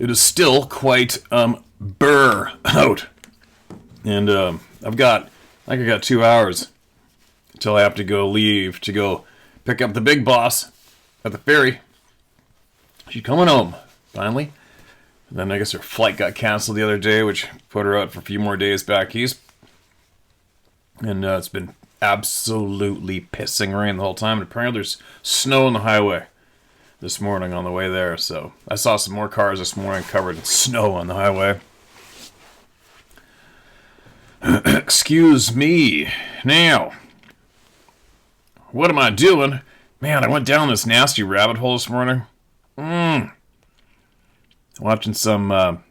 it is still quite burr out. And I got 2 hours until I have to leave to go pick up the big boss at the ferry. She's coming home, finally. And then I guess her flight got canceled the other day, which put her out for a few more days back east. And it's been absolutely pissing rain the whole time. And apparently there's snow on the highway this morning on the way there. So I saw some more cars this morning covered in snow on the highway. Excuse me. Now, what am I doing? Man, I went down this nasty rabbit hole this morning. Watching some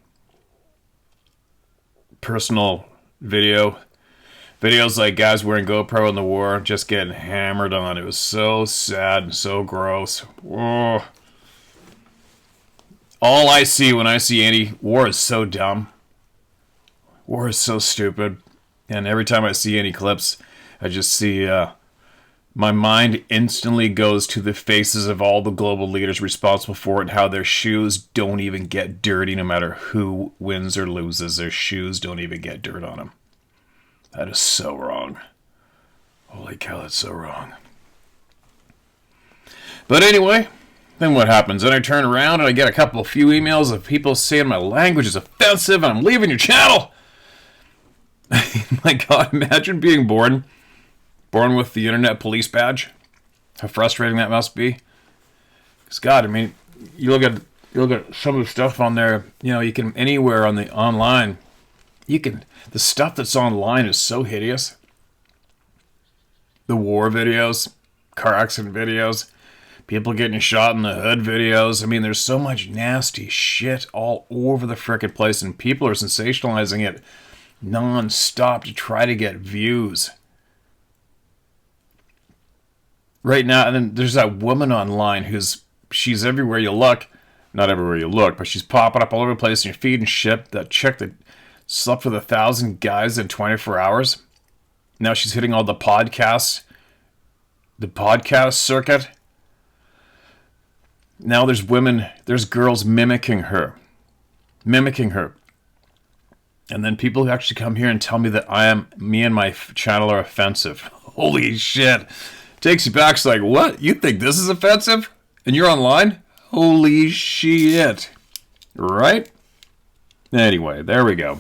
personal videos like guys wearing GoPro in the war, just getting hammered on. It was so sad and so gross. Whoa. All I see when I see any war is so dumb. War is so stupid. And every time I see any clips, I just see my mind instantly goes to the faces of all the global leaders responsible for it, and how their shoes don't even get dirty no matter who wins or loses. Their shoes don't even get dirt on them. That is so wrong. Holy cow, that's so wrong. But anyway, then what happens? Then I turn around and I get a few emails of people saying my language is offensive and I'm leaving your channel. My God, imagine being born with the internet police badge. How frustrating that must be. Because God, I mean, you look at some of the stuff on there. You know, you can anywhere on the online. The stuff that's online is so hideous. The war videos, car accident videos, people getting shot in the hood videos. I mean, there's so much nasty shit all over the frickin' place, and people are sensationalizing it non-stop to try to get views. Right now, and then there's that woman online she's everywhere you look. Not everywhere you look, but she's popping up all over the place in your feed and shit. That chick that slept with 1,000 guys in 24 hours. Now she's hitting all the podcast circuit. Now there's girls mimicking her. And then people who actually come here and tell me that me and my channel are offensive. Holy shit. Takes you back. It's like, what? You think this is offensive? And you're online? Holy shit. Right? Anyway, there we go.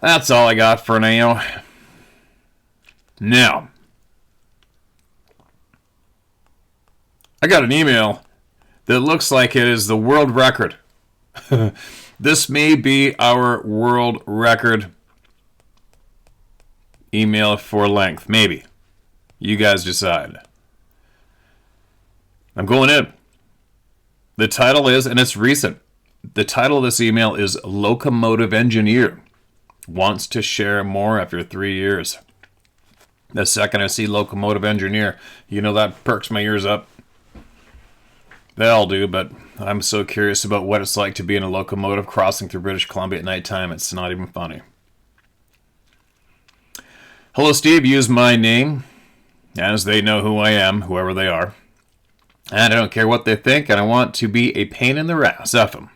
That's all I got for now. Now, I got an email that looks like it is the world record. This may be our world record email for length. Maybe. You guys decide. I'm going in. The title is, and it's recent, the title of this email is Locomotive Engineer wants to share more after 3 years. The second I see Locomotive Engineer, you know that perks my ears up. They all do, but I'm so curious about what it's like to be in a locomotive crossing through British Columbia at nighttime. It's not even funny. Hello, Steve. Use my name, as they know who I am, whoever they are. And I don't care what they think, and I want to be a pain in their ass. F them.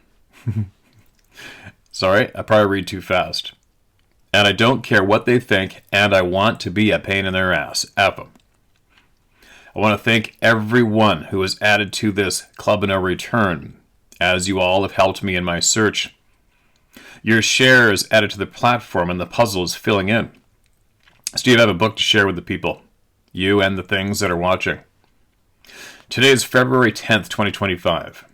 Sorry, I probably read too fast. And I don't care what they think, and I want to be a pain in their ass. F them. I want to thank everyone who has added to this Club of No Return, as you all have helped me in my search. Your shares added to the platform, and the puzzle is filling in. Steve, I have a book to share with the people, you and the things that are watching. Today is February 10th, 2025.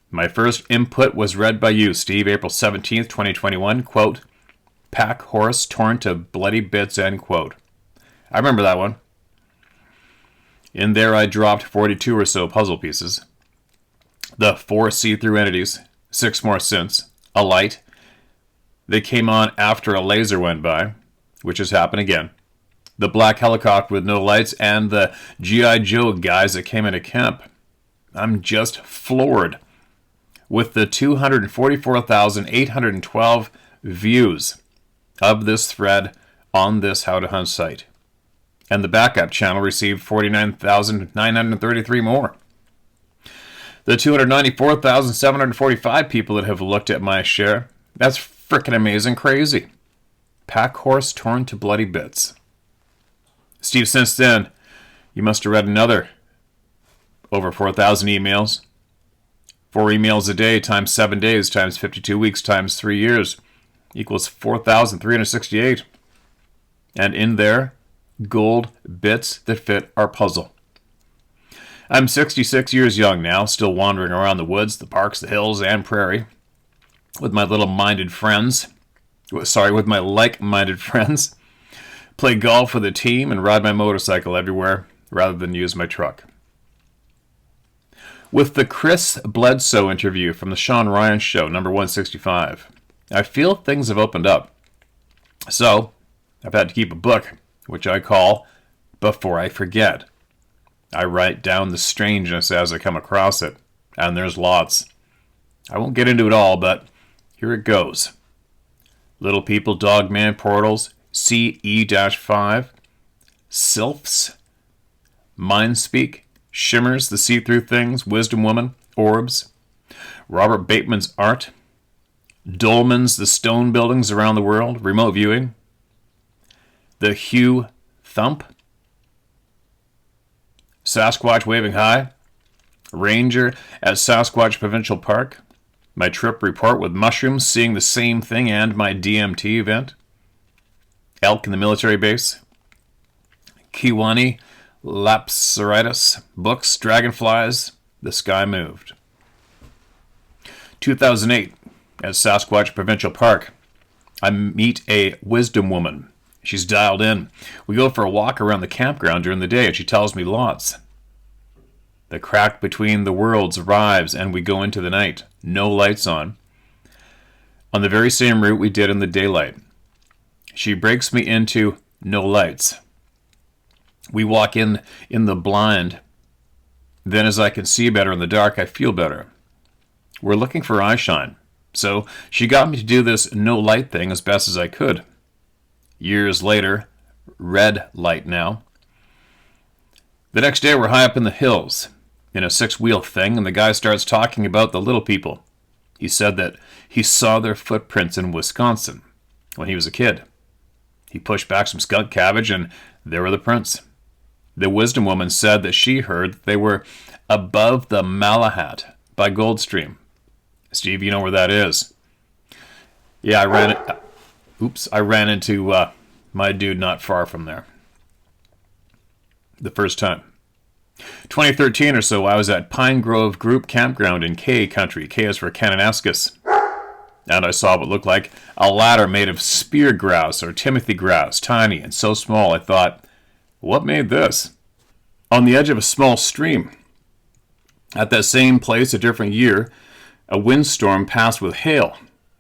My first input was read by you, Steve, April 17th, 2021. Quote, pack horse torn to bloody bits, end quote. I remember that one. In there I dropped 42 or so puzzle pieces. The 4 see-through entities, 6 more since, a light. They came on after a laser went by, which has happened again. The black helicopter with no lights, and the G.I. Joe guys that came into camp. I'm just floored with the 244,812 views of this thread on this How to Hunt site. And the backup channel received 49,933 more. The 294,745 people that have looked at my share, that's frickin' amazing crazy. Pack horse torn to bloody bits. Steve, since then, you must have read another over 4,000 emails. 4 emails a day times 7 days times 52 weeks times 3 years equals 4,368. And in there, gold bits that fit our puzzle. I'm 66 years young now, still wandering around the woods, the parks, the hills, and prairie with my like-minded friends. Play golf with a team and ride my motorcycle everywhere rather than use my truck. With the Chris Bledsoe interview from the Sean Ryan Show, number 165, I feel things have opened up. So, I've had to keep a book, which I call Before I Forget. I write down the strangeness as I come across it, and there's lots. I won't get into it all, but here it goes. Little People, Dogman, Portals, CE-5, Sylphs, Mindspeak, Shimmers, The See-Through Things, Wisdom Woman, Orbs, Robert Bateman's Art, Dolman's The Stone Buildings Around the World, Remote Viewing, The Hugh Thump, Sasquatch Waving High, Ranger at Sasquatch Provincial Park, my trip report with mushrooms, seeing the same thing, and my DMT event, elk in the military base, Kiwani Lapsaritis, books, dragonflies, the sky moved. 2008, at Sasquatch Provincial Park, I meet a wisdom woman. She's dialed in. We go for a walk around the campground during the day, and she tells me lots. The crack between the worlds arrives, and we go into the night. No lights on the very same route we did in the daylight. She breaks me into no lights. We walk in the blind. Then as I can see better in the dark, I feel better. We're looking for eye shine. So she got me to do this no light thing as best as I could. Years later, red light now. The next day we're high up in the hills in a 6-wheel thing, and the guy starts talking about the little people. He said that he saw their footprints in Wisconsin when he was a kid. He pushed back some skunk cabbage, and there were the prints. The wisdom woman said that she heard that they were above the Malahat by Goldstream. Steve, you know where that is. Yeah, I ran into my dude not far from there. The first time. 2013 or so, I was at Pine Grove Group Campground in K Country. K is for Kananaskis. And I saw what looked like a ladder made of spear grouse or Timothy grouse, tiny and so small I thought, what made this? On the edge of a small stream. At that same place a different year, a windstorm passed with hail.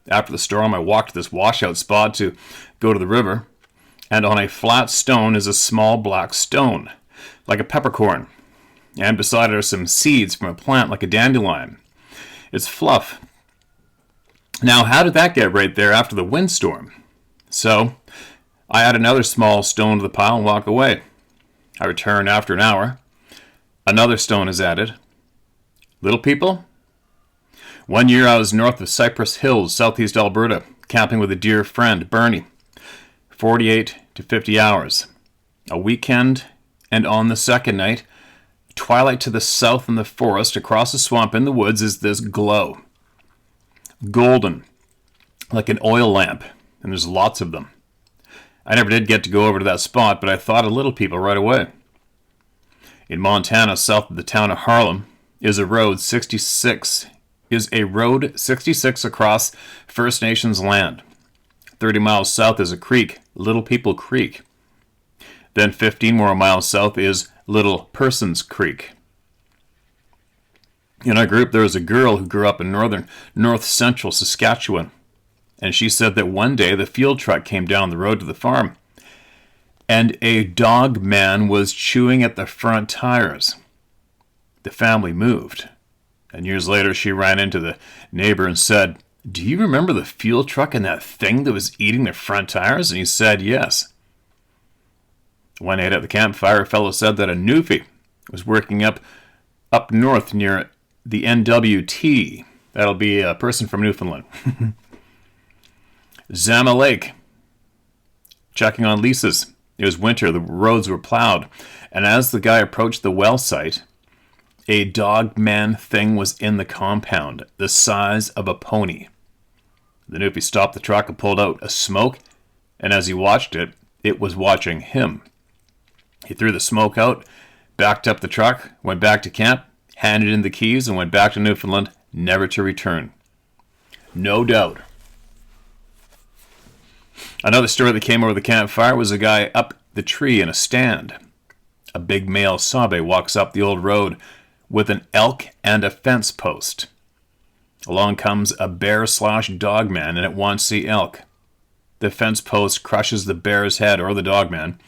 After the storm, I walked to this washout spot to go to the river, and on a flat stone is a small black stone, like a peppercorn, and beside it are some seeds from a plant like a dandelion. It's fluff. Now, how did that get right there after the windstorm? So, I add another small stone to the pile and walk away. I return after an hour. Another stone is added. Little people? One year I was north of Cypress Hills, southeast Alberta, camping with a dear friend, Bernie. 48 to 50 hours. A weekend, and on the second night, twilight to the south in the forest, across the swamp in the woods is this glow. Golden, like an oil lamp, and there's lots of them. I never did get to go over to that spot, but I thought of little people right away. In Montana, south of the town of Harlem, is a road 66 across First Nations land. 30 miles south is a creek, Little People Creek. Then 15 more miles south is Little Persons Creek. In our group, there was a girl who grew up in north central Saskatchewan, and she said that one day the field truck came down the road to the farm, and a dog man was chewing at the front tires. The family moved, and years later she ran into the neighbor and said, "Do you remember the fuel truck and that thing that was eating the front tires?" And he said, "Yes." One night at the campfire, a fellow said that a Newfie was working up north near the NWT. That'll be a person from Newfoundland. Zama Lake. Checking on leases. It was winter, the roads were plowed, and as the guy approached the well site, a dog-man thing was in the compound, the size of a pony. The Newfie stopped the truck and pulled out a smoke, and as he watched it, it was watching him. He threw the smoke out, backed up the truck, went back to camp, handed in the keys, and went back to Newfoundland, never to return. No doubt. Another story that came over the campfire was a guy up the tree in a stand. A big male Sabe walks up the old road with an elk and a fence post. Along comes a bear/dog man, and it wants the elk. The fence post crushes the bear's head or the dog man.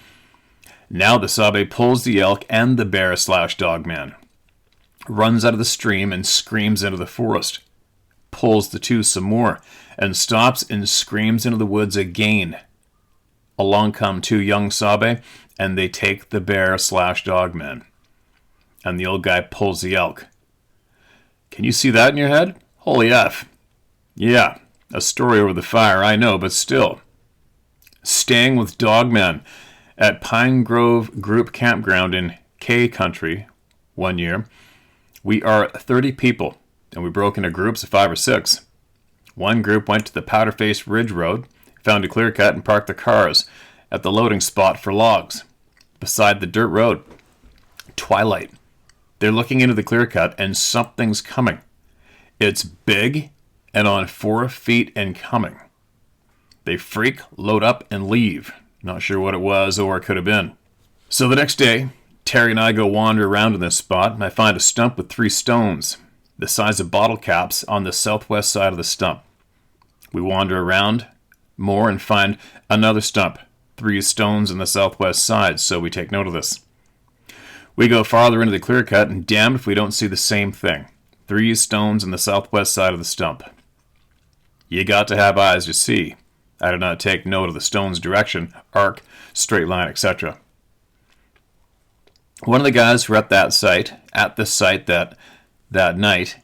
Now the Sabe pulls the elk and the bear/dog man, runs out of the stream and screams into the forest, pulls the two some more, and stops and screams into the woods again. Along come two young Sabe, and they take the bear/dog man. And the old guy pulls the elk. Can you see that in your head? Holy F. Yeah, a story over the fire, I know, but still. Staying with Dogman at Pine Grove Group Campground in K Country one year. We are 30 people, and we broke into groups of 5 or 6. One group went to the Powderface Ridge Road, found a clear cut, and parked the cars at the loading spot for logs, beside the dirt road. Twilight. They're looking into the clear cut, and something's coming. It's big and on 4 feet and coming. They freak, load up, and leave. Not sure what it was or it could have been. So the next day, Terry and I go wander around in this spot, and I find a stump with 3 stones, the size of bottle caps, on the southwest side of the stump. We wander around more and find another stump, 3 stones on the southwest side, so we take note of this. We go farther into the clear cut, and damned if we don't see the same thing. 3 stones on the southwest side of the stump. You got to have eyes to see. I did not take note of the stone's direction, arc, straight line, etc. One of the guys who were at the site that night,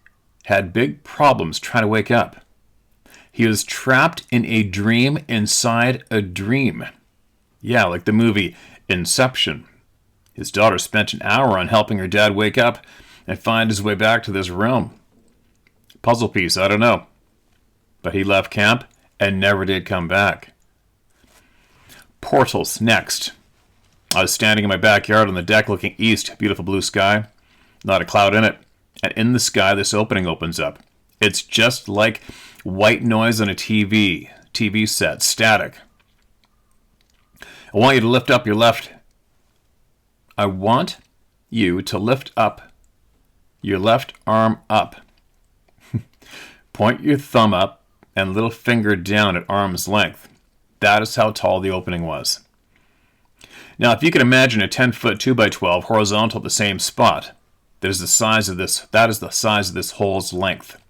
had big problems trying to wake up. He was trapped in a dream inside a dream. Yeah, like the movie Inception. His daughter spent an hour on helping her dad wake up and find his way back to this realm. Puzzle piece, I don't know. But he left camp and never did come back. Portals, next. I was standing in my backyard on the deck looking east, beautiful blue sky, not a cloud in it. And in the sky, this opening opens up. It's just like white noise on a TV set, static. I want you to lift up your left. I want you to lift up your left arm up. Point your thumb up and little finger down at arm's length. That is how tall the opening was. Now, if you can imagine a 10-foot 2x12 horizontal at the same spot, that is the size of this hole's length.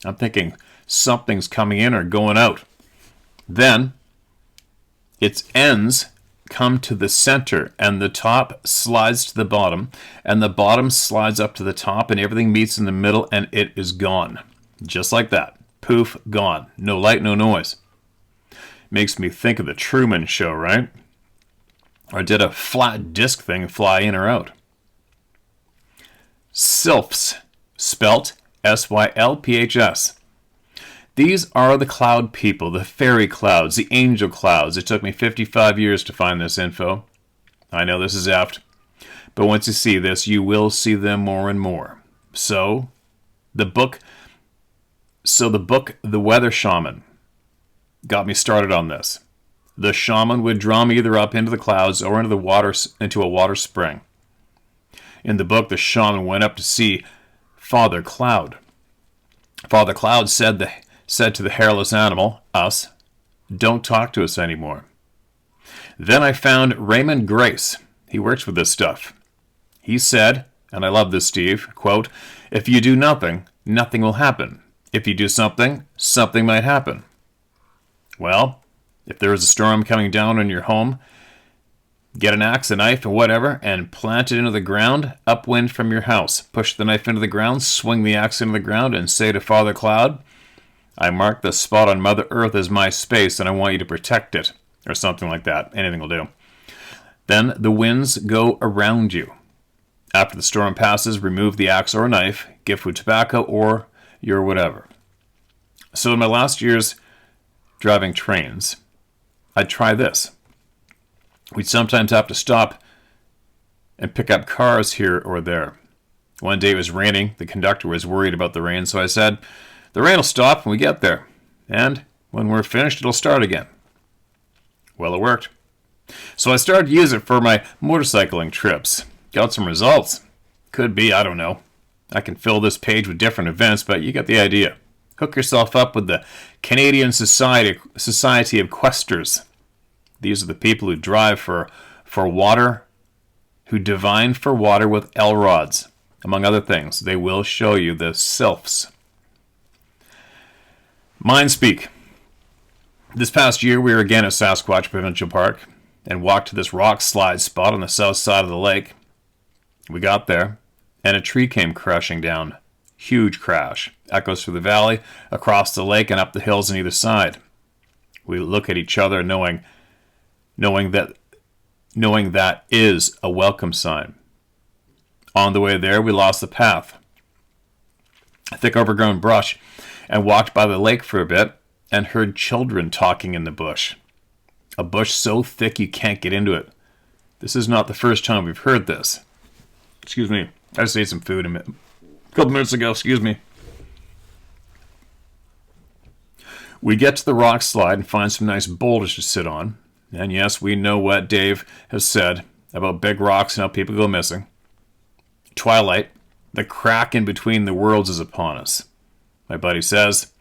I'm thinking something's coming in or going out. Then, its ends come to the center, and the top slides to the bottom, and the bottom slides up to the top, and everything meets in the middle, and it is gone. Just like that. Poof, gone. No light, no noise. Makes me think of the Truman Show, right? Or did a flat disc thing fly in or out? Sylphs, spelt Sylphs. These are the cloud people, the fairy clouds, the angel clouds. It took me 55 years to find this info. I know this is apt, but once you see this, you will see them more and more. So, the book, The Weather Shaman, got me started on this. The shaman would draw me either up into the clouds or into a water spring. In the book, the shaman went up to see Father Cloud. Father Cloud said to the hairless animal, us, don't talk to us anymore. Then I found Raymond Grace. He works with this stuff. He said, and I love this, Steve, quote, if you do nothing, nothing will happen. If you do something, something might happen. Well, if there is a storm coming down on your home, Get an axe, a knife, or whatever, and plant it into the ground upwind from your house. Push the knife into the ground, swing the axe into the ground, and say to Father Cloud, I mark the spot on Mother Earth as my space, and I want you to protect it. Or something like that. Anything will do. Then the winds go around you. After the storm passes, remove the axe or knife, gift with tobacco or your whatever. So in my last years driving trains, I'd try this. We'd sometimes have to stop and pick up cars here or there. One day it was raining. The conductor was worried about the rain, so I said, the rain will stop when we get there. And when we're finished, it'll start again. Well, it worked. So I started to use it for my motorcycling trips. Got some results. Could be, I don't know. I can fill this page with different events, but you get the idea. Hook yourself up with the Canadian Society of Questers. These are the people who drive for water, who divine for water with L-rods. Among other things, they will show you the sylphs. Mindspeak. This past year, we were again at Sasquatch Provincial Park and walked to this rock slide spot on the south side of the lake. We got there, and a tree came crashing down. Huge crash. Echoes through the valley, across the lake, and up the hills on either side. We look at each other, knowing that is a welcome sign. On the way there, we lost the path. A thick overgrown brush, and walked by the lake for a bit, and heard children talking in the bush. A bush so thick you can't get into it. This is not the first time we've heard this. Excuse me. I just ate some food a couple minutes ago. Excuse me. We get to the rock slide and find some nice boulders to sit on. And yes, we know what Dave has said about big rocks and how people go missing. Twilight, the crack in between the worlds is upon us. My buddy says,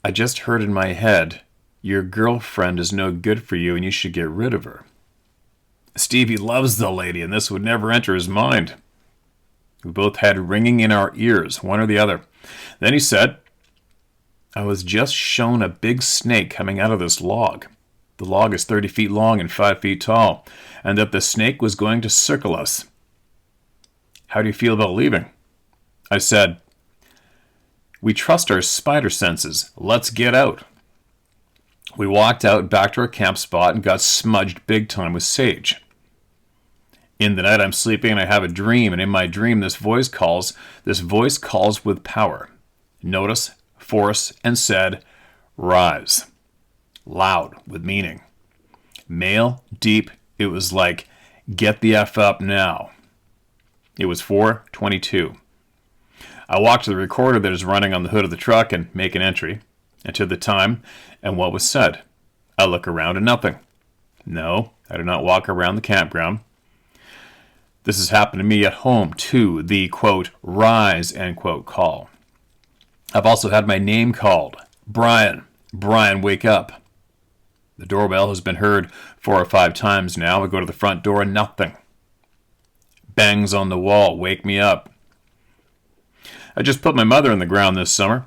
I just heard in my head, your girlfriend is no good for you and you should get rid of her. Stevie loves the lady and this would never enter his mind. We both had ringing in our ears, one or the other. Then he said, I was just shown a big snake coming out of this log. The log is 30 feet long and 5 feet tall, and that the snake was going to circle us. How do you feel about leaving? I said, we trust our spider senses. Let's get out. We walked out back to our camp spot and got smudged big time with sage. In the night I'm sleeping and I have a dream, and in my dream this voice calls with power. Notice, force, and said, rise. Loud, with meaning. Male, deep, it was like, get the F up now. It was 4:22. I walk to the recorder that is running on the hood of the truck and make an entry, and to the time and what was said. I look around and nothing. No, I do not walk around the campground. This has happened to me at home too, the, quote, rise, end quote, call. I've also had my name called. Brian, wake up. The doorbell has been heard 4 or 5 times now. I go to the front door and nothing. Bangs on the wall, wake me up. I just put my mother in the ground this summer.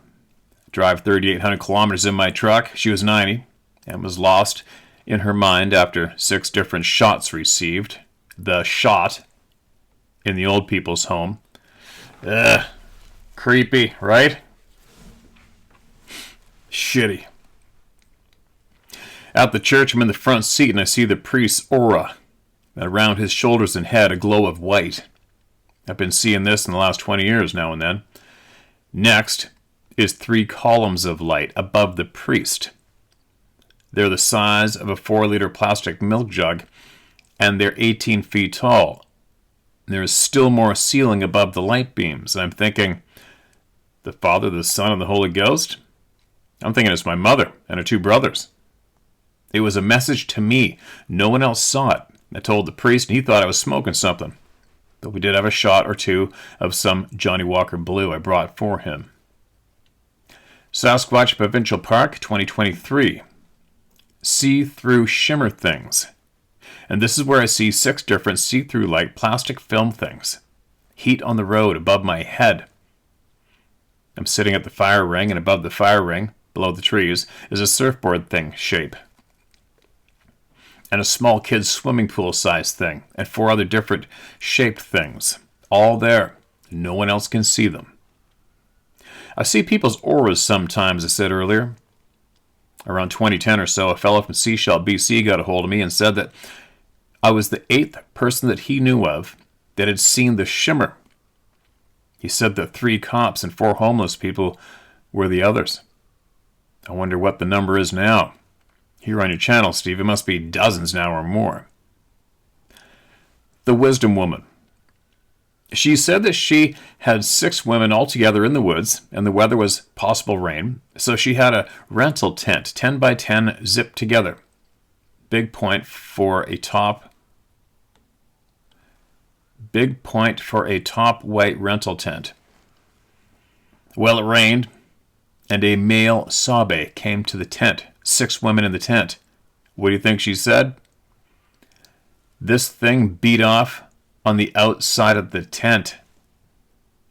Drive 3,800 kilometers in my truck. She was 90 and was lost in her mind after 6 different shots received. The shot in the old people's home. Ugh, creepy, right? Shitty. At the church, I'm in the front seat and I see the priest's aura. And around his shoulders and head, a glow of white. I've been seeing this in the last 20 years now and then. Next is 3 columns of light above the priest. They're the size of a 4-liter plastic milk jug, and they're 18 feet tall. There is still more ceiling above the light beams, and I'm thinking, the Father, the Son, and the Holy Ghost? I'm thinking it's my mother and her 2 brothers. It was a message to me. No one else saw it. I told the priest, and he thought I was smoking something. But we did have a shot or 2 of some Johnny Walker Blue I brought for him. Sasquatch Provincial Park, 2023. See-through shimmer things. And this is where I see 6 different see-through like plastic film things. Heat on the road above my head. I'm sitting at the fire ring, and above the fire ring, below the trees, is a surfboard thing shape. and a small kid's swimming pool size thing, and 4 other different shaped things. All there. No one else can see them. I see people's auras sometimes, I said earlier. Around 2010 or so, a fellow from Sechelt, BC got a hold of me and said that I was the 8th person that he knew of that had seen the shimmer. He said that 3 cops and 4 homeless people were the others. I wonder what the number is now. Here on your channel, Steve, it must be dozens now or more. The Wisdom Woman. She said that she had 6 women all together in the woods, and the weather was possible rain, so she had a rental tent, 10 by 10, zipped together. Big point for a top white rental tent. Well, it rained, and a male Sabe came to the tent. 6 women in the tent. What do you think she said? This thing beat off on the outside of the tent.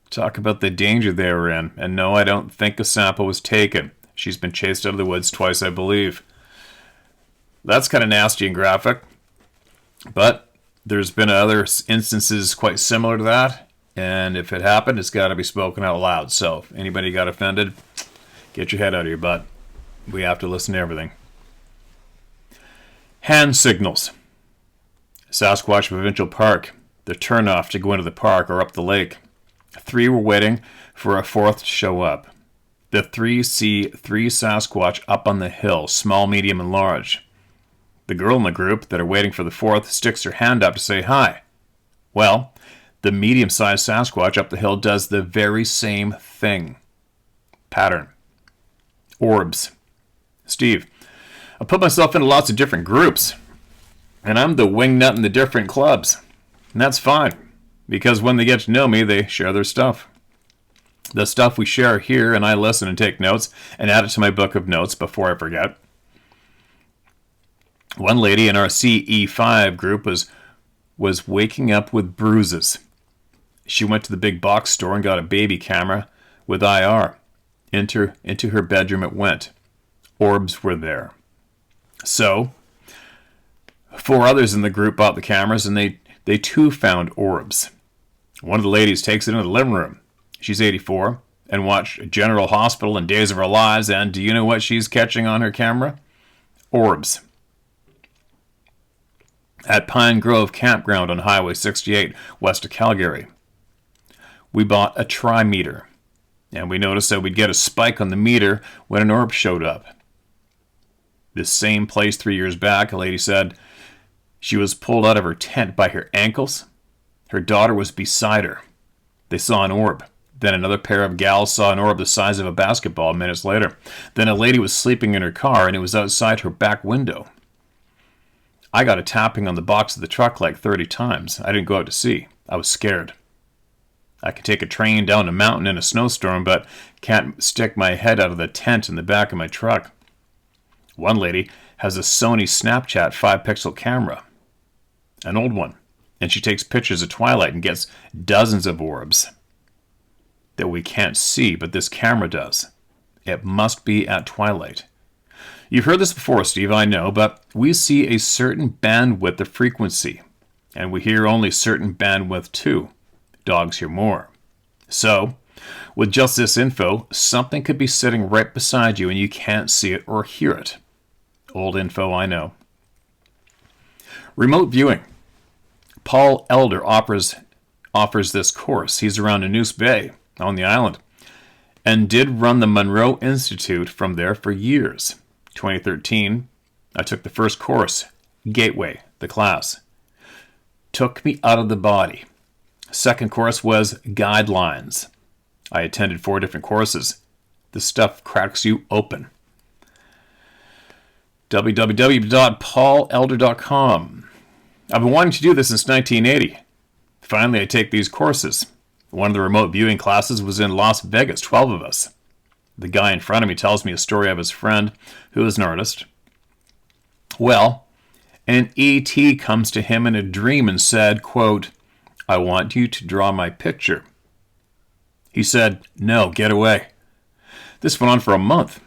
Talk about the danger they were in. And no, I don't think a sample was taken. She's been chased out of the woods twice, I believe. That's kind of nasty and graphic. But there's been other instances quite similar to that. And if it happened, it's got to be spoken out loud. So if anybody got offended, get your head out of your butt. We have to listen to everything. Hand signals. Sasquatch Provincial Park. The turnoff to go into the park or up the lake. 3 were waiting for a 4th to show up. The 3 see 3 Sasquatch up on the hill, small, medium, and large. The girl in the group that are waiting for the 4th sticks her hand up to say hi. Well, the medium-sized Sasquatch up the hill does the very same thing. Pattern. Orbs. Steve, I put myself into lots of different groups, and I'm the wingnut in the different clubs. And that's fine, because when they get to know me, they share their stuff. The stuff we share here, and I listen and take notes and add it to my book of notes before I forget. One lady in our CE5 group was waking up with bruises. She went to the big box store and got a baby camera with IR. Into her bedroom it went. Orbs were there. So, 4 others in the group bought the cameras, and they too found orbs. One of the ladies takes it into the living room. She's 84 and watched General Hospital and Days of Our Lives, and do you know what she's catching on her camera? Orbs. At Pine Grove Campground on Highway 68 west of Calgary, we bought a trimeter, and we noticed that we'd get a spike on the meter when an orb showed up. This same place 3 years back, a lady said she was pulled out of her tent by her ankles. Her daughter was beside her. They saw an orb. Then another pair of gals saw an orb the size of a basketball minutes later. Then a lady was sleeping in her car, and it was outside her back window. I got a tapping on the box of the truck like 30 times. I didn't go out to see. I was scared. I could take a train down a mountain in a snowstorm, but can't stick my head out of the tent in the back of my truck. One lady has a Sony Snapchat 5-pixel camera, an old one, and she takes pictures of twilight and gets dozens of orbs that we can't see, but this camera does. It must be at twilight. You've heard this before, Steve, I know, but we see a certain bandwidth of frequency, and we hear only certain bandwidth too. Dogs hear more. So, with just this info, something could be sitting right beside you and you can't see it or hear it. Old info, I know. Remote viewing. Paul Elder offers this course. He's around Anus Bay on the island and did run the Monroe Institute from there for years. 2013, I took the first course, Gateway, the class. Took me out of the body. Second course was Guidelines. I attended 4 different courses. This stuff cracks you open. www.paulelder.com. I've been wanting to do this since 1980. Finally, I take these courses. One of the remote viewing classes was in Las Vegas, 12 of us. The guy in front of me tells me a story of his friend, who is an artist. Well, an ET comes to him in a dream and said, quote, "I want you to draw my picture." He said, "No, get away." This went on for a month.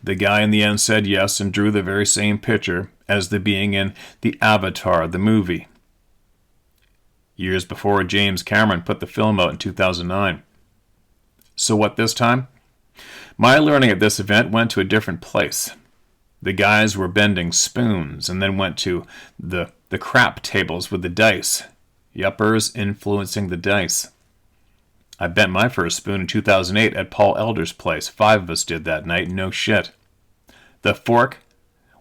The guy in the end said yes and drew the very same picture as the being in the Avatar, the movie, years before James Cameron put the film out in 2009. So what this time? My learning at this event went to a different place. The guys were bending spoons and then went to the crap tables with the dice. Yuppers influencing the dice. I bent my first spoon in 2008 at Paul Elder's place. 5 of us did that night, no shit. The fork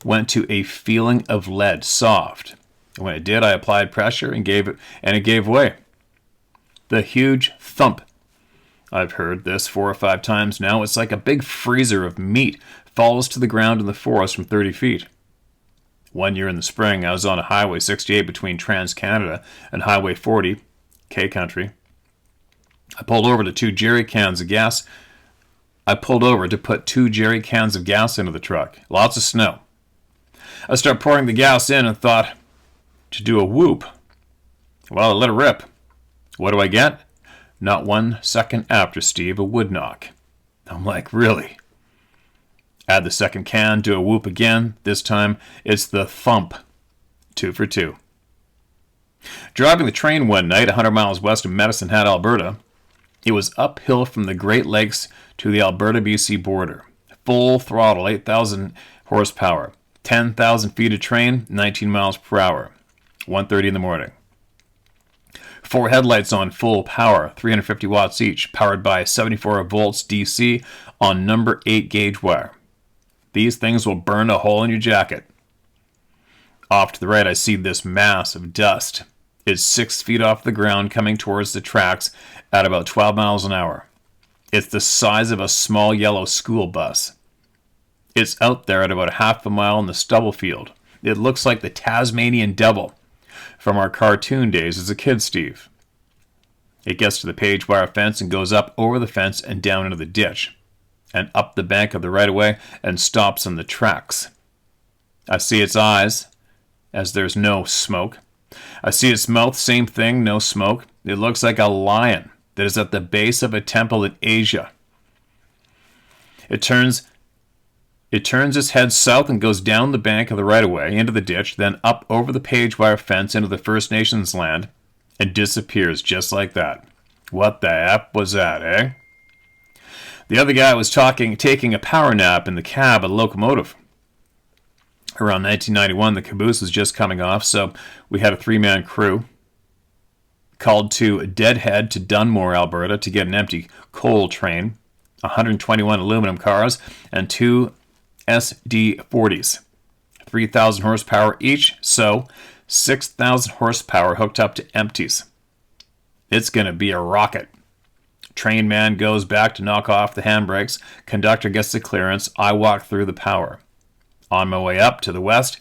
went to a feeling of lead, soft. And when it did, I applied pressure and it gave way. The huge thump. I've heard this 4 or 5 times now. It's like a big freezer of meat falls to the ground in the forest from 30 feet. One year in the spring, I was on a Highway 68 between Trans-Canada and Highway 40, K-Country. I pulled over to put 2 jerry cans of gas into the truck. Lots of snow. I start pouring the gas in and thought to do a whoop. Well, I let it rip. What do I get? Not 1 second after, Steve, a wood knock. I'm like, really? Add the second can, do a whoop again. This time, it's the thump. 2 for 2. Driving the train one night 100 miles west of Medicine Hat, Alberta, it was uphill from the Great Lakes to the Alberta-BC border. Full throttle, 8,000 horsepower. 10,000 feet of train, 19 miles per hour. 1:30 in the morning. 4 headlights on full power, 350 watts each, powered by 74 volts DC on number 8 gauge wire. These things will burn a hole in your jacket. Off to the right, I see this mass of dust. It's 6 feet off the ground coming towards the tracks at about 12 miles an hour. It's the size of a small yellow school bus. It's out there at about half a mile in the stubble field. It looks like the Tasmanian devil from our cartoon days as a kid, Steve. It gets to the page wire fence and goes up over the fence and down into the ditch and up the bank of the right-of-way and stops on the tracks. I see its eyes, as there's no smoke. I see its mouth, same thing, no smoke. It looks like a lion that is at the base of a temple in Asia. It turns its head south and goes down the bank of the right-of-way into the ditch, then up over the page wire fence into the First Nations land, and disappears just like that. What the F was that, eh? The other guy was taking a power nap in the cab of the locomotive. Around 1991, the caboose was just coming off, so we had a 3-man crew called to Deadhead to Dunmore, Alberta, to get an empty coal train, 121 aluminum cars, and 2 SD40s, 3,000 horsepower each, so 6,000 horsepower hooked up to empties. It's going to be a rocket. Train man goes back to knock off the handbrakes. Conductor gets the clearance. I walk through the power. On my way up to the west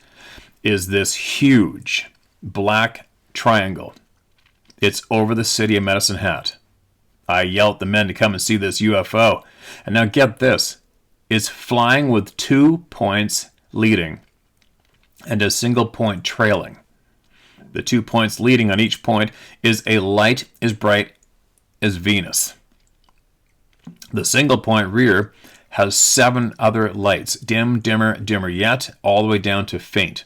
is this huge black triangle. It's over the city of Medicine Hat. I yell at the men to come and see this UFO. And now get this. It's flying with 2 points leading and a single point trailing. The 2 points leading on each point is a light as bright as Venus. The single point rear has 7 other lights, dim, dimmer, dimmer yet, all the way down to faint.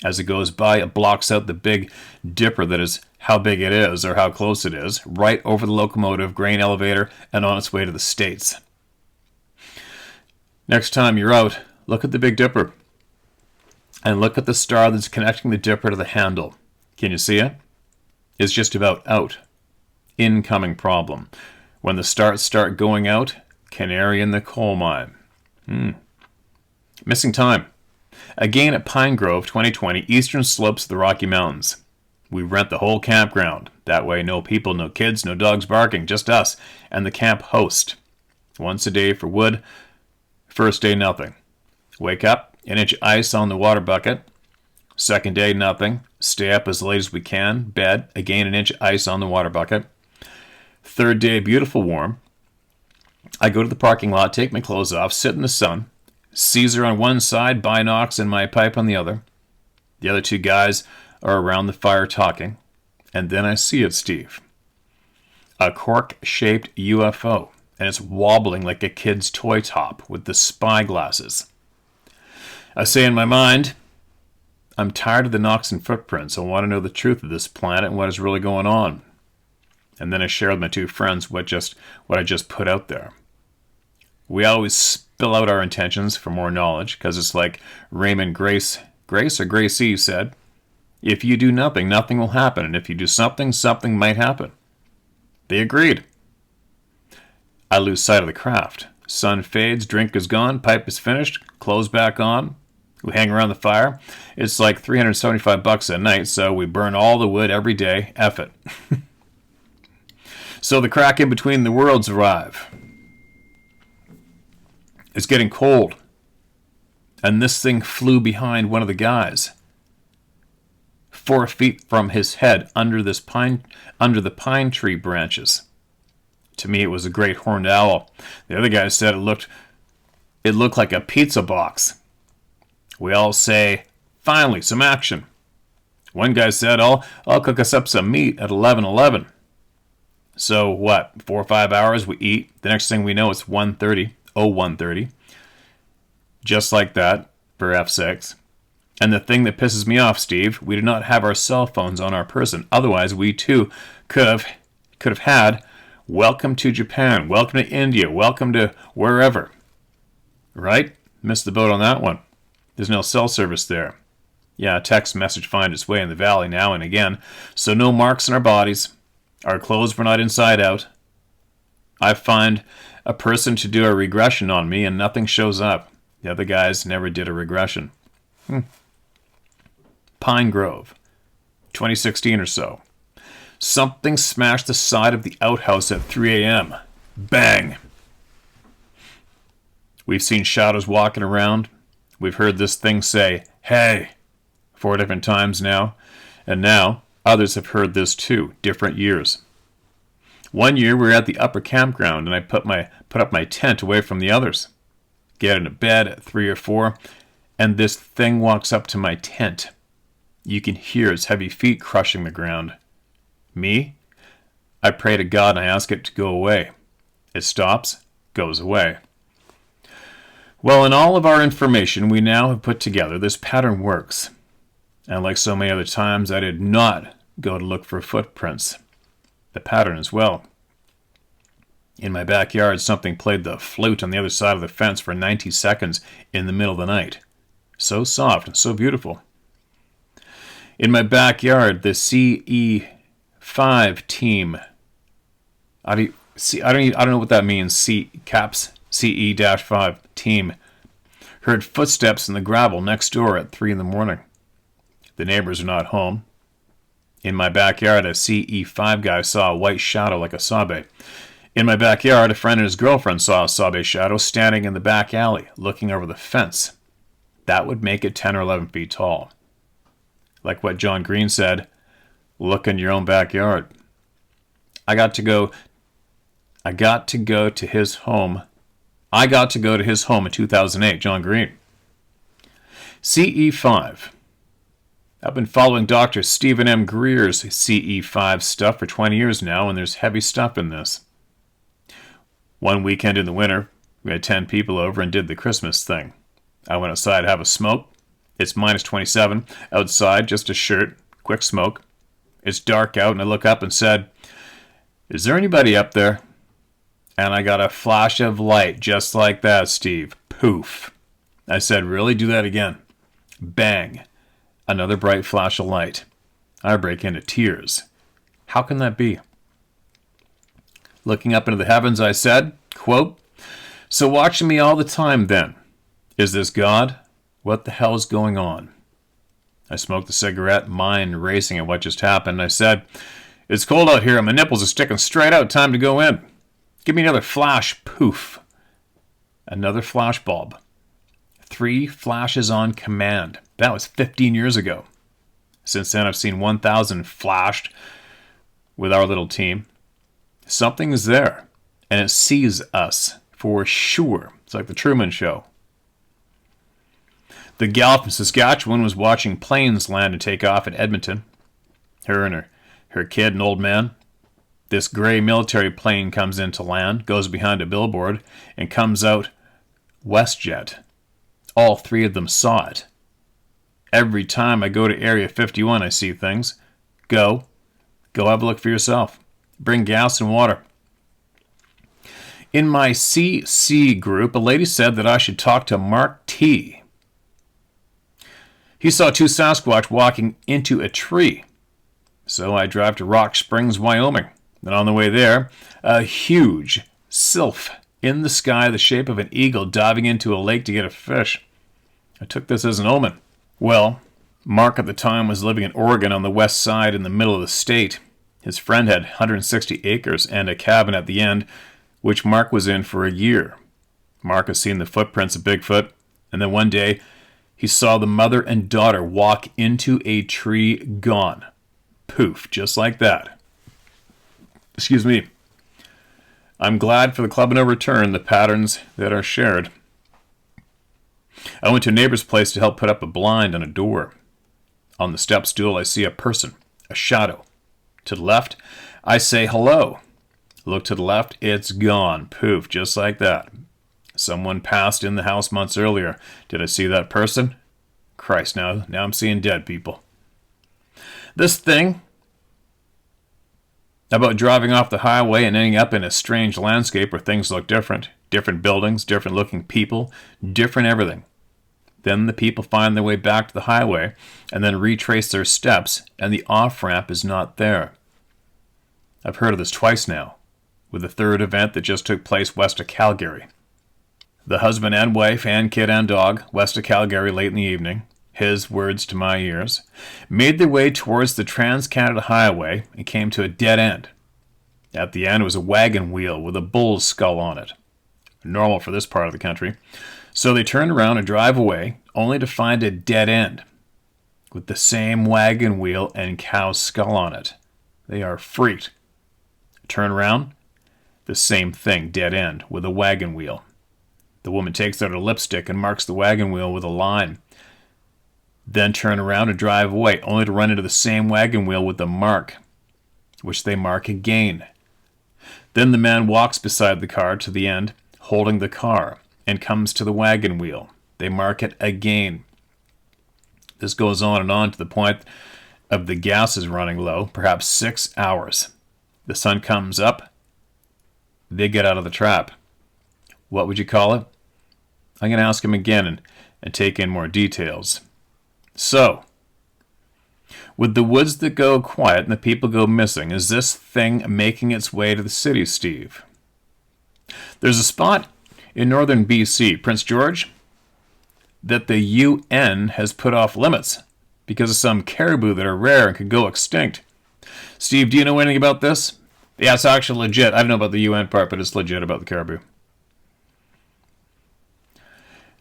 As it goes by, it blocks out the Big Dipper, that is how big it is or how close it is, right over the locomotive, grain elevator, and on its way to the States. Next time you're out, look at the Big Dipper. And look at the star that's connecting the dipper to the handle. Can you see it? It's just about out. Incoming problem. When the stars start going out, canary in the coal mine. Missing time. Again at Pine Grove, 2020, eastern slopes of the Rocky Mountains. We rent the whole campground. That way, no people, no kids, no dogs barking, just us and the camp host. Once a day for wood. First day, nothing. Wake up, 1 inch ice on the water bucket. Second day, nothing. Stay up as late as we can. Bed, again 1 inch ice on the water bucket. Third day, beautiful warm. I go to the parking lot, take my clothes off, sit in the sun. Caesar on one side, Binocs and my pipe on the other. The other 2 guys are around the fire talking. And then I see it, Steve. A cork-shaped UFO. And it's wobbling like a kid's toy top with the spy glasses. I say in my mind, I'm tired of the knocks and footprints. I want to know the truth of this planet and what is really going on. And then I share with my two friends what I just put out there. We always spill out our intentions for more knowledge, because it's like Raymond Gracie said, if you do nothing, nothing will happen. And if you do something, something might happen. They agreed. I lose sight of the craft. Sun fades, drink is gone, pipe is finished, clothes back on. We hang around the fire. It's like $375 a night, so we burn all the wood every day. F it. So the crack in between the worlds arrive. It's getting cold. And this thing flew behind one of the guys. 4 feet from his head under the pine tree branches. To me, it was a great horned owl. The other guy said it looked like a pizza box. We all say, finally, some action. One guy said, I'll cook us up some meat at 11:11. So what, 4 or 5 hours we eat. The next thing we know, it's 1:30. Just like that, for F6. And the thing that pisses me off, Steve, we do not have our cell phones on our person. Otherwise, we too could have had welcome to Japan, welcome to India, welcome to wherever. Right? Missed the boat on that one. There's no cell service there. Yeah, a text message finds its way in the valley now and again. So no marks on our bodies. Our clothes were not inside out. I find a person to do a regression on me and nothing shows up. The other guys never did a regression. Pine Grove, 2016 or so. Something smashed the side of the outhouse at 3 a.m. Bang! We've seen shadows walking around. We've heard this thing say, hey, 4 different times now. And now, others have heard this too, different years. One year we were at the upper campground and I put up my tent away from the others. Get into bed at 3 or 4, and this thing walks up to my tent. You can hear its heavy feet crushing the ground. Me? I pray to God and I ask it to go away. It stops, goes away. Well, in all of our information we now have put together, this pattern works. And like so many other times, I did not go to look for footprints. The pattern as well. In my backyard, something played the flute on the other side of the fence for 90 seconds in the middle of the night. So soft and so beautiful. In my backyard, the CE5 team. I don't know what that means. CE-5 team heard footsteps in the gravel next door at 3 in the morning. The neighbors are not home. In my backyard, a CE5 guy saw a white shadow like a sabe. In my backyard, a friend and his girlfriend saw a sabe shadow standing in the back alley, looking over the fence. That would make it 10 or 11 feet tall. Like what John Green said, look in your own backyard. I got to go to his home in 2008, John Green. CE5. I've been following Dr. Stephen M. Greer's CE5 stuff for 20 years now, and there's heavy stuff in this. One weekend in the winter, we had 10 people over and did the Christmas thing. I went outside to have a smoke. It's minus 27. Outside, just a shirt, quick smoke. It's dark out, and I look up and said, is there anybody up there? And I got a flash of light just like that, Steve. Poof. I said, really? Do that again. Bang. Another bright flash of light. I break into tears. How can that be? Looking up into the heavens, I said, quote, so watching me all the time then. Is this God? What the hell is going on? I smoked the cigarette, mind racing at what just happened. I said, it's cold out here and my nipples are sticking straight out. Time to go in. Give me another flash. Poof. Another flash bulb. 3 flashes on command. That was 15 years ago. Since then, I've seen 1,000 flashed with our little team. Something is there, and it sees us for sure. It's like the Truman Show. The gal from Saskatchewan was watching planes land and take off at Edmonton. Her and her kid and old man. This gray military plane comes in to land, goes behind a billboard, and comes out WestJet. All 3 of them saw it. Every time I go to Area 51, I see things. Go have a look for yourself. Bring gas and water. In my CC group, a lady said that I should talk to Mark T. He saw 2 Sasquatch walking into a tree. So I drive to Rock Springs, Wyoming. And on the way there, a huge sylph in the sky, the shape of an eagle, diving into a lake to get a fish. I took this as an omen. Well, Mark at the time was living in Oregon on the west side in the middle of the state. His friend had 160 acres and a cabin at the end, which Mark was in for a year. Mark has seen the footprints of Bigfoot, and then one day he saw the mother and daughter walk into a tree gone. Poof, just like that. Excuse me. I'm glad for the Club of No Return, the patterns that are shared. I went to a neighbor's place to help put up a blind on a door. On the step stool, I see a person, a shadow. To the left, I say hello. Look to the left, it's gone. Poof, just like that. Someone passed in the house months earlier. Did I see that person? Christ, now I'm seeing dead people. This thing about driving off the highway and ending up in a strange landscape where things look different. Different buildings, different looking people, different everything. Then the people find their way back to the highway and then retrace their steps, and the off-ramp is not there. I've heard of this twice now, with a third event that just took place west of Calgary. The husband and wife and kid and dog, west of Calgary late in the evening, his words to my ears, made their way towards the Trans-Canada Highway and came to a dead end. At the end was a wagon wheel with a bull's skull on it. Normal for this part of the country. So they turned around and drive away, only to find a dead end with the same wagon wheel and cow's skull on it. They are freaked. Turn around, the same thing, dead end, with a wagon wheel. The woman takes out her lipstick and marks the wagon wheel with a line. Then turn around and drive away, only to run into the same wagon wheel with the mark, which they mark again. Then the man walks beside the car to the end, holding the car, and comes to the wagon wheel. They mark it again. This goes on to the point of the gas is running low, perhaps 6 hours. The sun comes up. They get out of the trap. What would you call it? I'm going to ask him again and take in more details. So, with the woods that go quiet and the people go missing, is this thing making its way to the city, Steve? There's a spot in northern BC, Prince George, that the UN has put off limits because of some caribou that are rare and could go extinct. Steve, do you know anything about this? Yeah, it's actually legit. I don't know about the UN part, but it's legit about the caribou.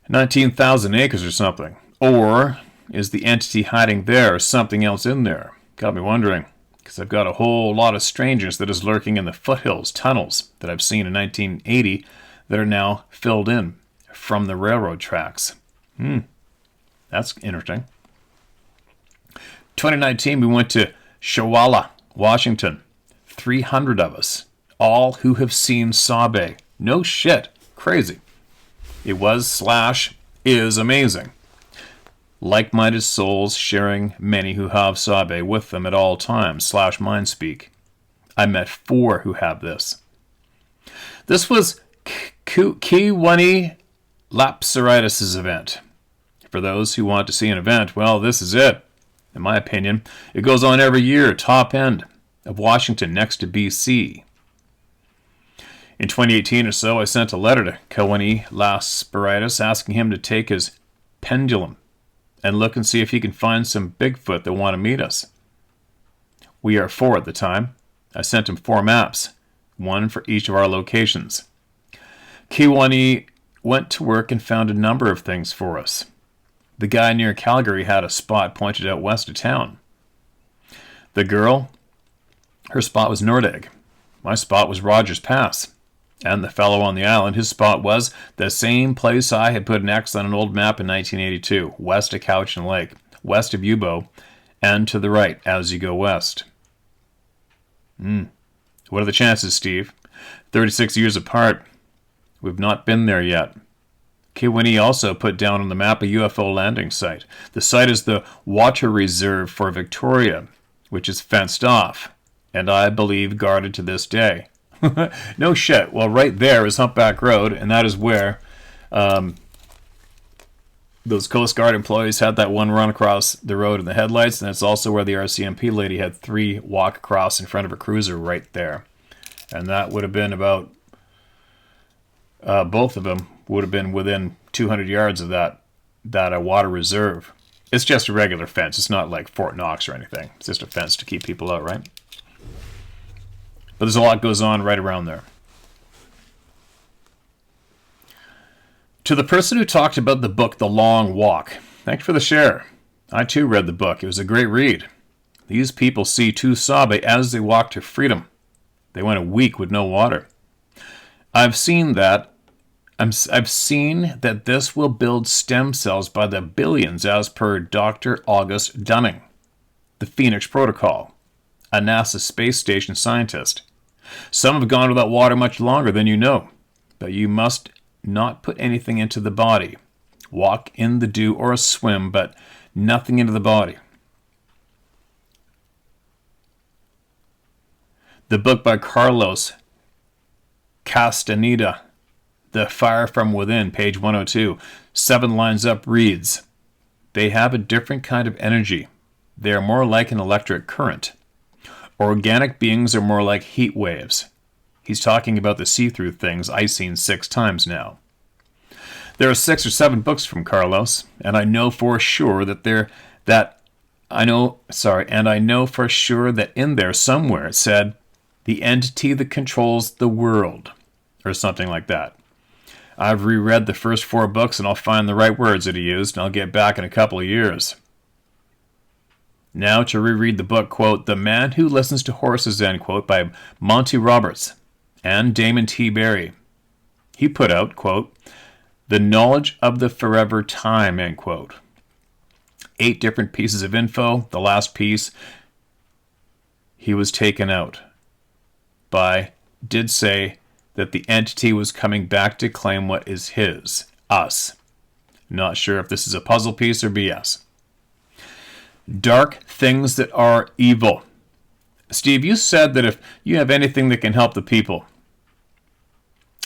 19,000 acres or something. Or is the entity hiding there or something else in there? Got me wondering, because I've got a whole lot of strangers that is lurking in the foothills tunnels that I've seen in 1980 that are now filled in from the railroad tracks. That's interesting. 2019, we went to Shawala, Washington. 300 of us, all who have seen Sabe. No shit. Crazy. It was/is amazing. Like-minded souls sharing many who have Sabe with them at all times, /mindspeak. I met 4 who have this. This was Kiwani Lapsaritis' event. For those who want to see an event, well, this is it. In my opinion, it goes on every year, top end of Washington next to BC. In 2018 or so, I sent a letter to Kiwani Lapsaritis asking him to take his pendulum and look and see if he can find some Bigfoot that want to meet us. We are 4 at the time. I sent him 4 maps, 1 for each of our locations. Kiwani went to work and found a number of things for us. The guy near Calgary had a spot pointed out west of town. The girl, her spot was Nordegg. My spot was Rogers Pass. And the fellow on the island, his spot was the same place I had put an X on an old map in 1982, west of Cowichan Lake, west of Yubo, and to the right as you go west. What are the chances, Steve? 36 years apart. We've not been there yet. Kiwini also put down on the map a UFO landing site. The site is the water reserve for Victoria, which is fenced off, and I believe guarded to this day. No shit. Well, right there is Humpback Road, and that is where those Coast Guard employees had that one run across the road in the headlights, and it's also where the RCMP lady had 3 walk across in front of a cruiser right there. And that would have been about, both of them would have been within 200 yards of that water reserve. It's just a regular fence. It's not like Fort Knox or anything. It's just a fence to keep people out, right? But there's a lot goes on right around there. To the person who talked about the book The Long Walk, thanks for the share. I too read the book. It was a great read. These people see Tusabe as they walk to freedom. They went a week with no water. I've seen that this will build stem cells by the billions as per Dr. August Dunning, the Phoenix Protocol, a NASA space station scientist. Some have gone without water much longer than you know, but you must not put anything into the body. Walk in the dew or swim, but nothing into the body. The book by Carlos Castaneda, The Fire from Within, page 102, 7 lines up reads, "They have a different kind of energy. They are more like an electric current. Organic beings are more like heat waves." He's talking about the see-through things I've seen 6 times now. There are 6 or 7 books from Carlos, and I know for sure that I know for sure that in there somewhere it said, "the entity that controls the world," or something like that. I've reread the first 4 books and I'll find the right words that he used, and I'll get back in a couple of years. Now to reread the book, quote, "The Man Who Listens to Horses," end quote, by Monty Roberts and Damon T. Berry. He put out, quote, "The Knowledge of the Forever Time," end quote. 8 different pieces of info. The last piece, he was taken out by, did say that the entity was coming back to claim what is his, us. Not sure if this is a puzzle piece or BS. Dark things that are evil. Steve, you said that if you have anything that can help the people,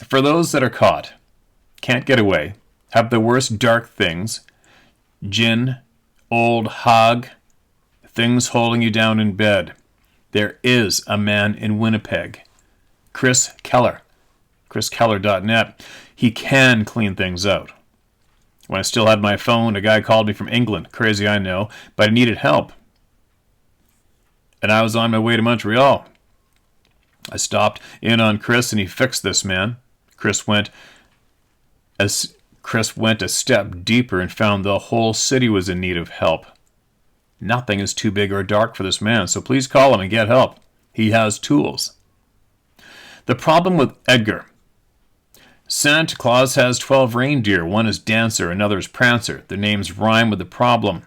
for those that are caught, can't get away, have the worst dark things, jinn, old hog, things holding you down in bed, there is a man in Winnipeg, Chris Keller, chriskeller.net. He can clean things out. When I still had my phone, a guy called me from England. Crazy, I know, but I needed help. And I was on my way to Montreal. I stopped in on Chris and he fixed this man. Chris went a step deeper and found the whole city was in need of help. Nothing is too big or dark for this man, so please call him and get help. He has tools. The problem with Edgar. Santa Claus has 12 reindeer. One is Dancer, another is Prancer. Their names rhyme with the problem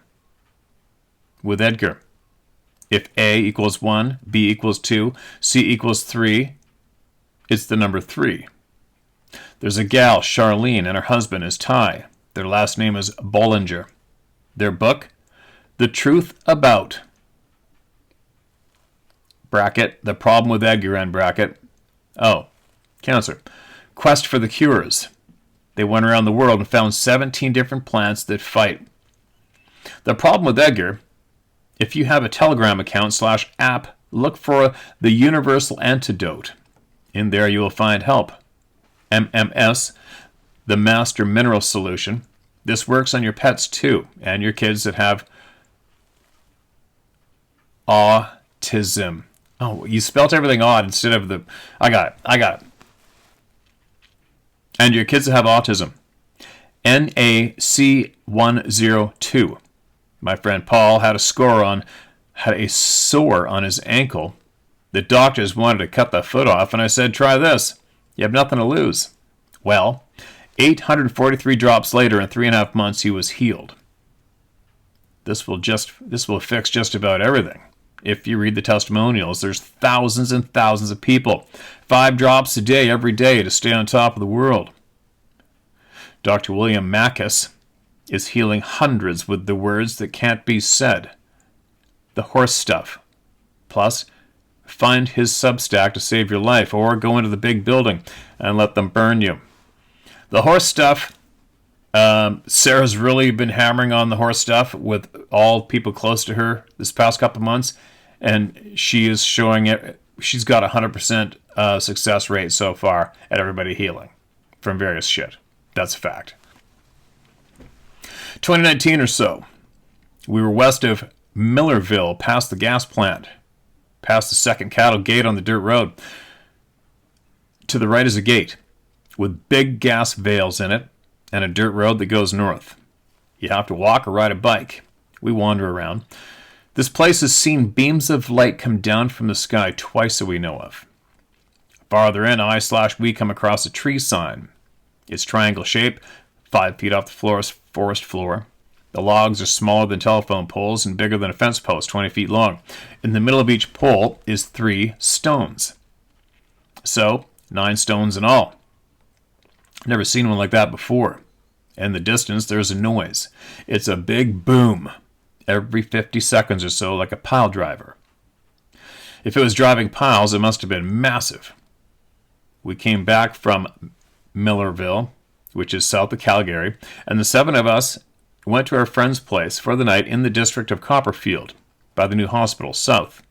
with Edgar. If A equals 1, B equals 2, C equals 3, it's the number 3. There's a gal, Charlene, and her husband is Ty. Their last name is Bollinger. Their book, The Truth About, bracket, the problem with Edgar, end bracket, cancer. Quest for the cures. They went around the world and found 17 different plants that fight. The problem with Edgar, if you have a Telegram account /app, look for the Universal Antidote. In there you will find help. MMS, the Master Mineral Solution. This works on your pets too, and your kids that have autism. Oh, you spelt everything odd instead of the... I got it. And your kids that have autism. NAC102. My friend Paul had a sore on his ankle. The doctors wanted to cut the foot off, and I said, try this. You have nothing to lose. Well, 843 drops later, in 3.5 months, he was healed. This will fix just about everything. If you read the testimonials, there's thousands and thousands of people. 5 drops a day, every day, to stay on top of the world. Dr. William Mackus is healing hundreds with the words that can't be said. The horse stuff. Plus, find his Substack to save your life, or go into the big building and let them burn you. The horse stuff, Sarah's really been hammering on the horse stuff with all people close to her this past couple of months, and she is showing it. She's got a 100% success rate so far at everybody healing from various shit. That's a fact. 2019 or so, we were west of Millerville, past the gas plant, past the second cattle gate on the dirt road. To the right is a gate with big gas veils in it and a dirt road that goes north. You have to walk or ride a bike. We wander around. This place has seen beams of light come down from the sky twice that we know of. Farther in, we come across a tree sign. It's triangle shape, 5 feet off the forest floor. The logs are smaller than telephone poles and bigger than a fence post, 20 feet long. In the middle of each pole is 3 stones. So, 9 stones in all. Never seen one like that before. In the distance, there's a noise. It's a big boom every 50 seconds or so, like a pile driver. If it was driving piles, it must have been massive. We came back from Millerville, which is south of Calgary, and the 7 of us went to our friend's place for the night in the district of Copperfield, by the new hospital, south.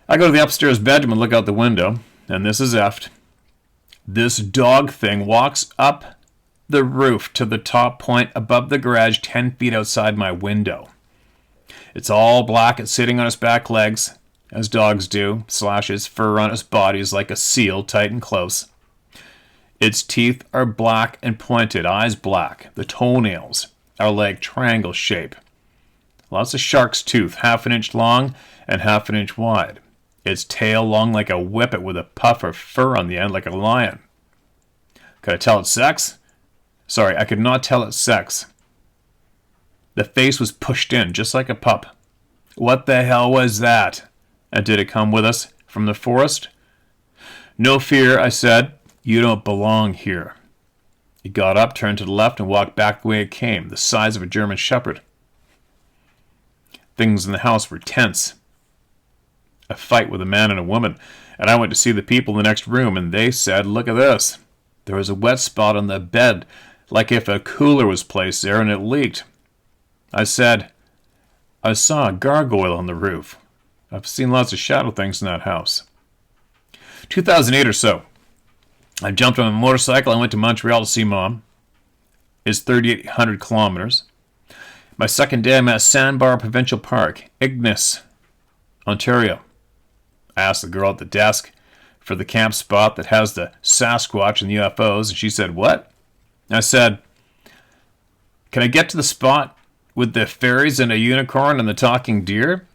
I go to the upstairs bedroom and look out the window, and this is effed. This dog thing walks up the roof to the top point above the garage 10 feet outside my window. It's all black. It's sitting on its back legs, as dogs do, its fur on its body is like a seal, tight and close. Its teeth are black and pointed, eyes black. The toenails are like triangle shape. Lots of shark's tooth, 1/2 inch long and 1/2 inch wide. Its tail long like a whippet with a puff of fur on the end like a lion. Could I tell its sex? Sorry, I could not tell its sex. The face was pushed in, just like a pup. What the hell was that? And did it come with us from the forest? No fear, I said. You don't belong here. It got up, turned to the left, and walked back the way it came, the size of a German shepherd. Things in the house were tense. A fight with a man and a woman, and I went to see the people in the next room, and they said, look at this. There was a wet spot on the bed, like if a cooler was placed there and it leaked. I said, I saw a gargoyle on the roof. I've seen lots of shadow things in that house. 2008 or so. I jumped on a motorcycle and went to Montreal to see Mom. It's 3,800 kilometers. My second day, I'm at Sandbar Provincial Park, Ignis, Ontario. I asked the girl at the desk for the camp spot that has the Sasquatch and the UFOs, and she said, what? I said, can I get to the spot with the fairies and a unicorn and the talking deer?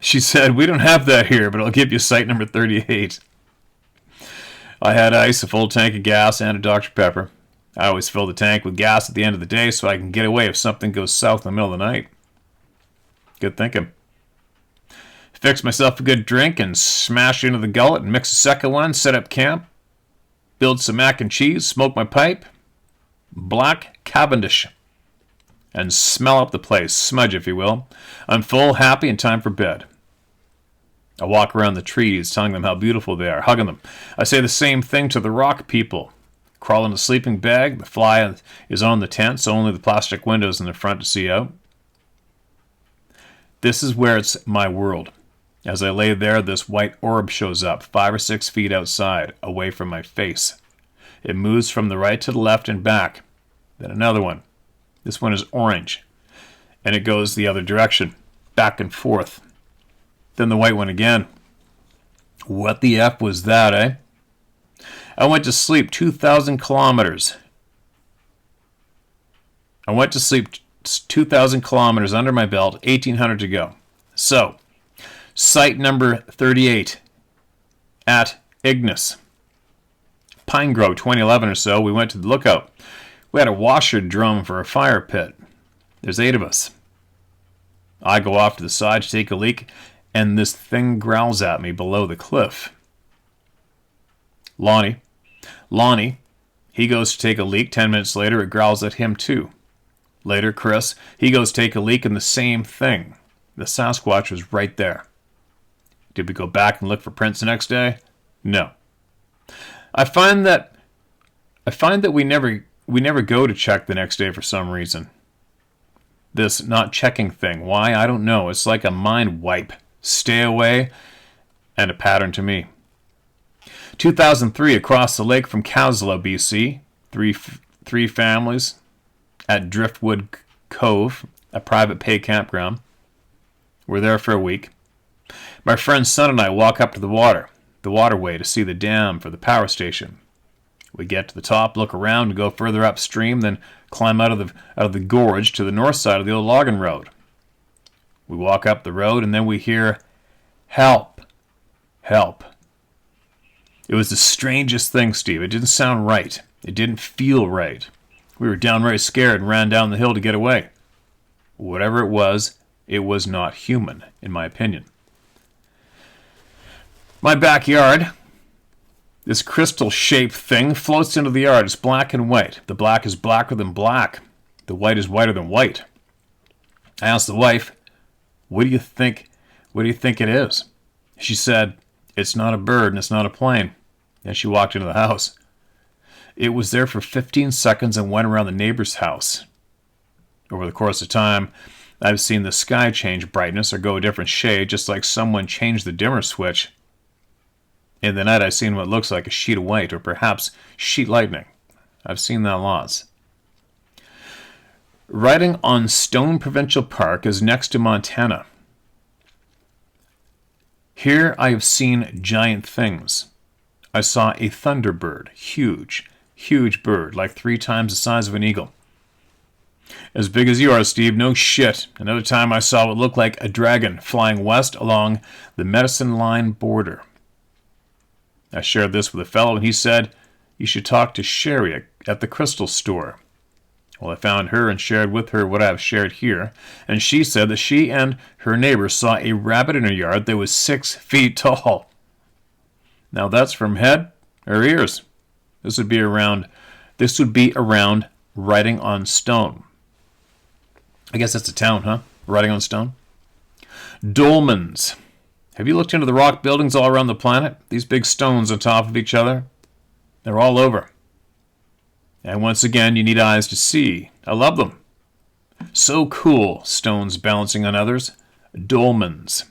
She said, we don't have that here, but I'll give you site number 38. I had ice, a full tank of gas, and a Dr. Pepper. I always fill the tank with gas at the end of the day so I can get away if something goes south in the middle of the night. Good thinking. Fix myself a good drink and smash into the gullet and mix a second one, set up camp, build some mac and cheese, smoke my pipe, black Cavendish, and smell up the place, smudge if you will. I'm full, happy, and time for bed. I walk around the trees, telling them how beautiful they are, hugging them. I say the same thing to the rock people. Crawl in the sleeping bag, the fly is on the tent, so only the plastic windows in the front to see out. This is where it's my world. As I lay there, this white orb shows up, 5 or 6 feet outside, away from my face. It moves from the right to the left and back. Then another one. This one is orange. And it goes the other direction, back and forth. Then the white one again. What the F was that, eh? I went to sleep 2,000 kilometers. I went to sleep 2,000 kilometers under my belt, 1,800 to go. So, site number 38 at Ignis. Pine Grove, 2011 or so, we went to the lookout. We had a washer drum for a fire pit. There's 8 of us. I go off to the side to take a leak, and this thing growls at me below the cliff. Lonnie He goes to take a leak. 10 minutes later, it growls at him too. Later, Chris, he goes to take a leak and the same thing. The Sasquatch was right there. Did we go back and look for prints the next day? No. I find that we never go to check the next day for some reason. This not checking thing. Why? I don't know. It's like a mind wipe. Stay away, and a pattern to me. 2003, across the lake from Caslow, BC, three families at Driftwood Cove, a private pay campground. We're there for a week. My friend's son and I walk up to the waterway to see the dam for the power station. We get to the top, look around, and go further upstream, then climb out of the gorge to the north side of the old logging road. We walk up the road, and then we hear, "Help! Help!" It was the strangest thing, Steve. It didn't sound right. It didn't feel right. We were downright scared and ran down the hill to get away. Whatever it was not human, in my opinion. My backyard, this crystal-shaped thing floats into the yard. It's black and white. The black is blacker than black. The white is whiter than white. I asked the wife, what do you think it is? She said, "It's not a bird and it's not a plane." And she walked into the house. It was there for 15 seconds and went around the neighbor's house. Over the course of time, I've seen the sky change brightness or go a different shade, just like someone changed the dimmer switch. In the night, I've seen what looks like a sheet of white or perhaps sheet lightning. I've seen that lots. Writing on Stone Provincial Park is next to Montana. Here I have seen giant things. I saw a thunderbird, huge bird, like 3 times the size of an eagle. As big as you are, Steve, no shit. Another time I saw what looked like a dragon flying west along the Medicine Line border. I shared this with a fellow, and he said, "You should talk to Sherry at the crystal store." Well, I found her and shared with her what I have shared here, and she said that she and her neighbor saw a rabbit in her yard that was 6 feet tall. Now that's from head or ears. This would be around Writing on Stone. I guess that's a town, huh? Writing on Stone. Dolmens. Have you looked into the rock buildings all around the planet? These big stones on top of each other? They're all over. And once again, you need eyes to see. I love them. So cool, stones balancing on others. Dolmens.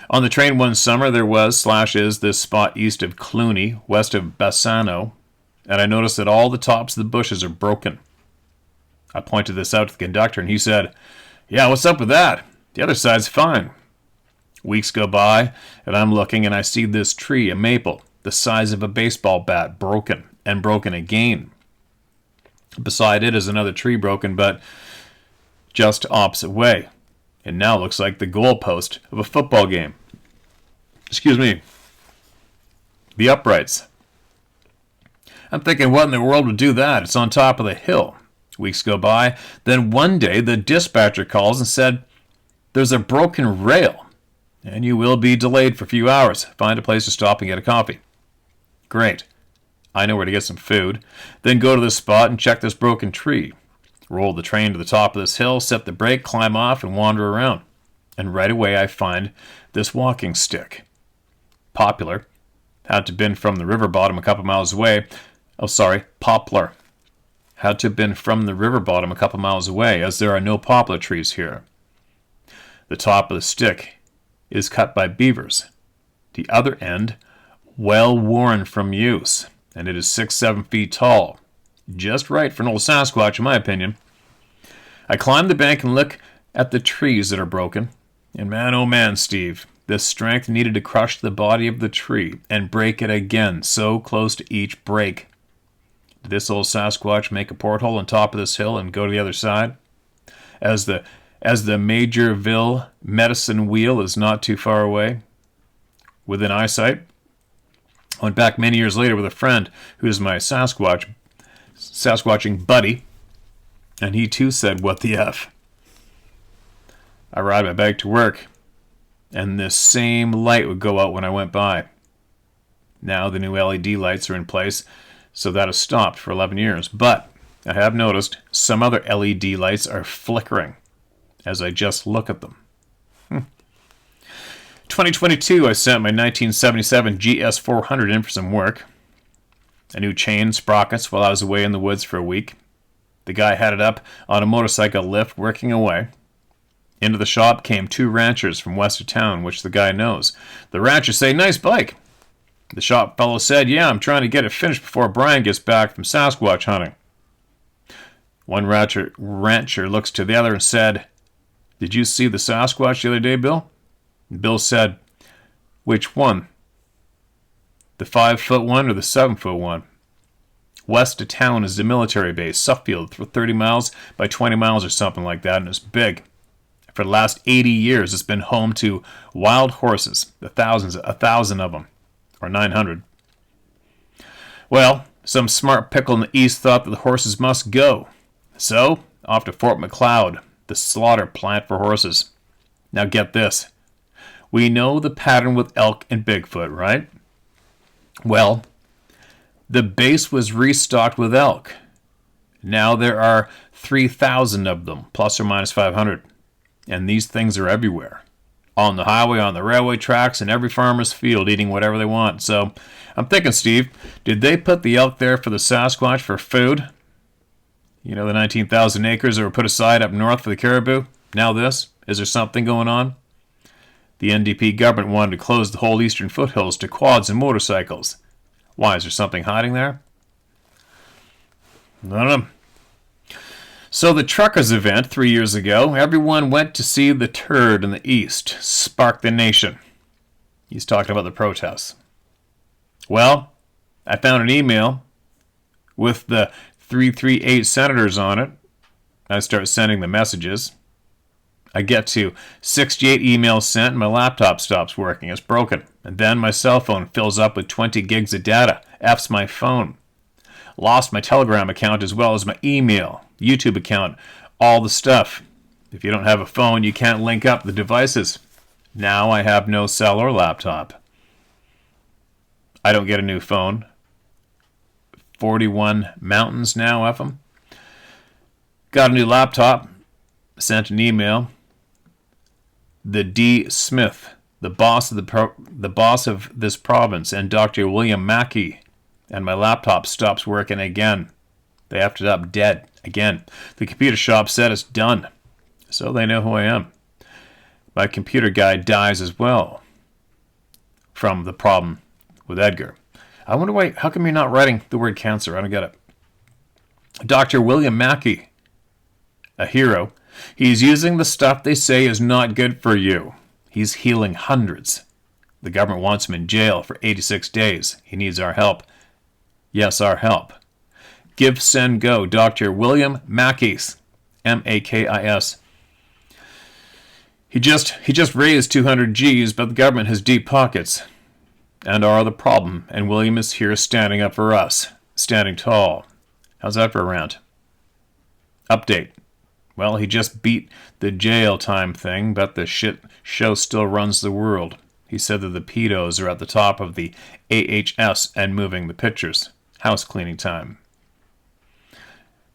On the train one summer, there is this spot east of Cluny, west of Bassano, and I noticed that all the tops of the bushes are broken. I pointed this out to the conductor, and he said, "Yeah, what's up with that? The other side's fine." Weeks go by, and I'm looking, and I see this tree, a maple, the size of a baseball bat, broken, and broken again. Beside it is another tree broken, but just opposite way. It now looks like the goalpost of a football game. Excuse me. The uprights. I'm thinking, what in the world would do that? It's on top of the hill. Weeks go by. Then one day, the dispatcher calls and said, "There's a broken rail, and you will be delayed for a few hours. Find a place to stop and get a coffee." Great. I know where to get some food. Then go to this spot and check this broken tree. Roll the train to the top of this hill, set the brake, climb off, and wander around. And right away I find this walking stick. Popular. Had to have been from the river bottom a couple miles away. Poplar. Had to have been from the river bottom a couple miles away, as there are no poplar trees here. The top of the stick is cut by beavers. The other end, well worn from use, and it is 6-7 feet tall. Just right for an old Sasquatch, in my opinion. I climb the bank and look at the trees that are broken. And man, oh man, Steve, this strength needed to crush the body of the tree and break it again, so close to each break. Did this old Sasquatch make a porthole on top of this hill and go to the other side? As the Majorville medicine wheel is not too far away, within eyesight. I went back many years later with a friend who is my Sasquatching buddy, and he too said, "What the F?" I ride my bike to work, and this same light would go out when I went by. Now the new LED lights are in place, So that has stopped for 11 years. But I have noticed some other LED lights are flickering as I just look at them. 2022, I sent my 1977 GS400 in for some work. A new chain, sprockets, while I was away in the woods for a week. The guy had it up on a motorcycle lift working away. Into the shop came two ranchers from west of town, which the guy knows. The ranchers say, "Nice bike." The shop fellow said, "Yeah, I'm trying to get it finished before Brian gets back from Sasquatch hunting." One rancher looks to the other and said, "Did you see the Sasquatch the other day, Bill?" Bill said, "Which one? The 5-foot one or the 7-foot one?" West of town is the military base, Suffield, for 30 miles by 20 miles or something like that, and it's big. For the last 80 years, it's been home to wild horses, a thousand of them, or 900. Well, some smart pickle in the east thought that the horses must go. So, off to Fort McLeod, the slaughter plant for horses. Now get this. We know the pattern with elk and Bigfoot, right? Well, the base was restocked with elk. Now there are 3,000 of them, plus or minus 500. And these things are everywhere. On the highway, on the railway tracks, in every farmer's field, eating whatever they want. So, I'm thinking, Steve, did they put the elk there for the Sasquatch for food? You know, the 19,000 acres that were put aside up north for the caribou? Now this? Is there something going on? The NDP government wanted to close the whole eastern foothills to quads and motorcycles. Why, is there something hiding there? I don't know. So the truckers event 3 years ago, everyone went to see the turd in the east, spark the nation. He's talking about the protests. Well, I found an email with the 338 senators on it. I start sending the messages. I get to 68 emails sent and my laptop stops working. It's broken. And then my cell phone fills up with 20 gigs of data. F's my phone. Lost my Telegram account as well as my email, YouTube account, all the stuff. If you don't have a phone, you can't link up the devices. Now I have no cell or laptop. I don't get a new phone. 41 mountains now, F them. Got a new laptop. Sent an email. The D. Smith, the boss of this province, and Dr. William Mackey, and my laptop stops working again. They effed it up dead again. The computer shop said it's done, so they know who I am. My computer guy dies as well from the problem with Edgar. I wonder why. How come you're not writing the word cancer? I don't get it. Dr. William Mackey, a hero. He's using the stuff they say is not good for you. He's healing hundreds. The government wants him in jail for 86 days. He needs our help. Yes, our help. Give, send, go. Dr. William Mackis. M-A-K-I-S. He just raised 200 G's, but the government has deep pockets and are the problem. And William is here standing up for us. Standing tall. How's that for a rant? Update. Well, he just beat the jail time thing, but the shit show still runs the world. He said that the pedos are at the top of the AHS and moving the pictures. House cleaning time.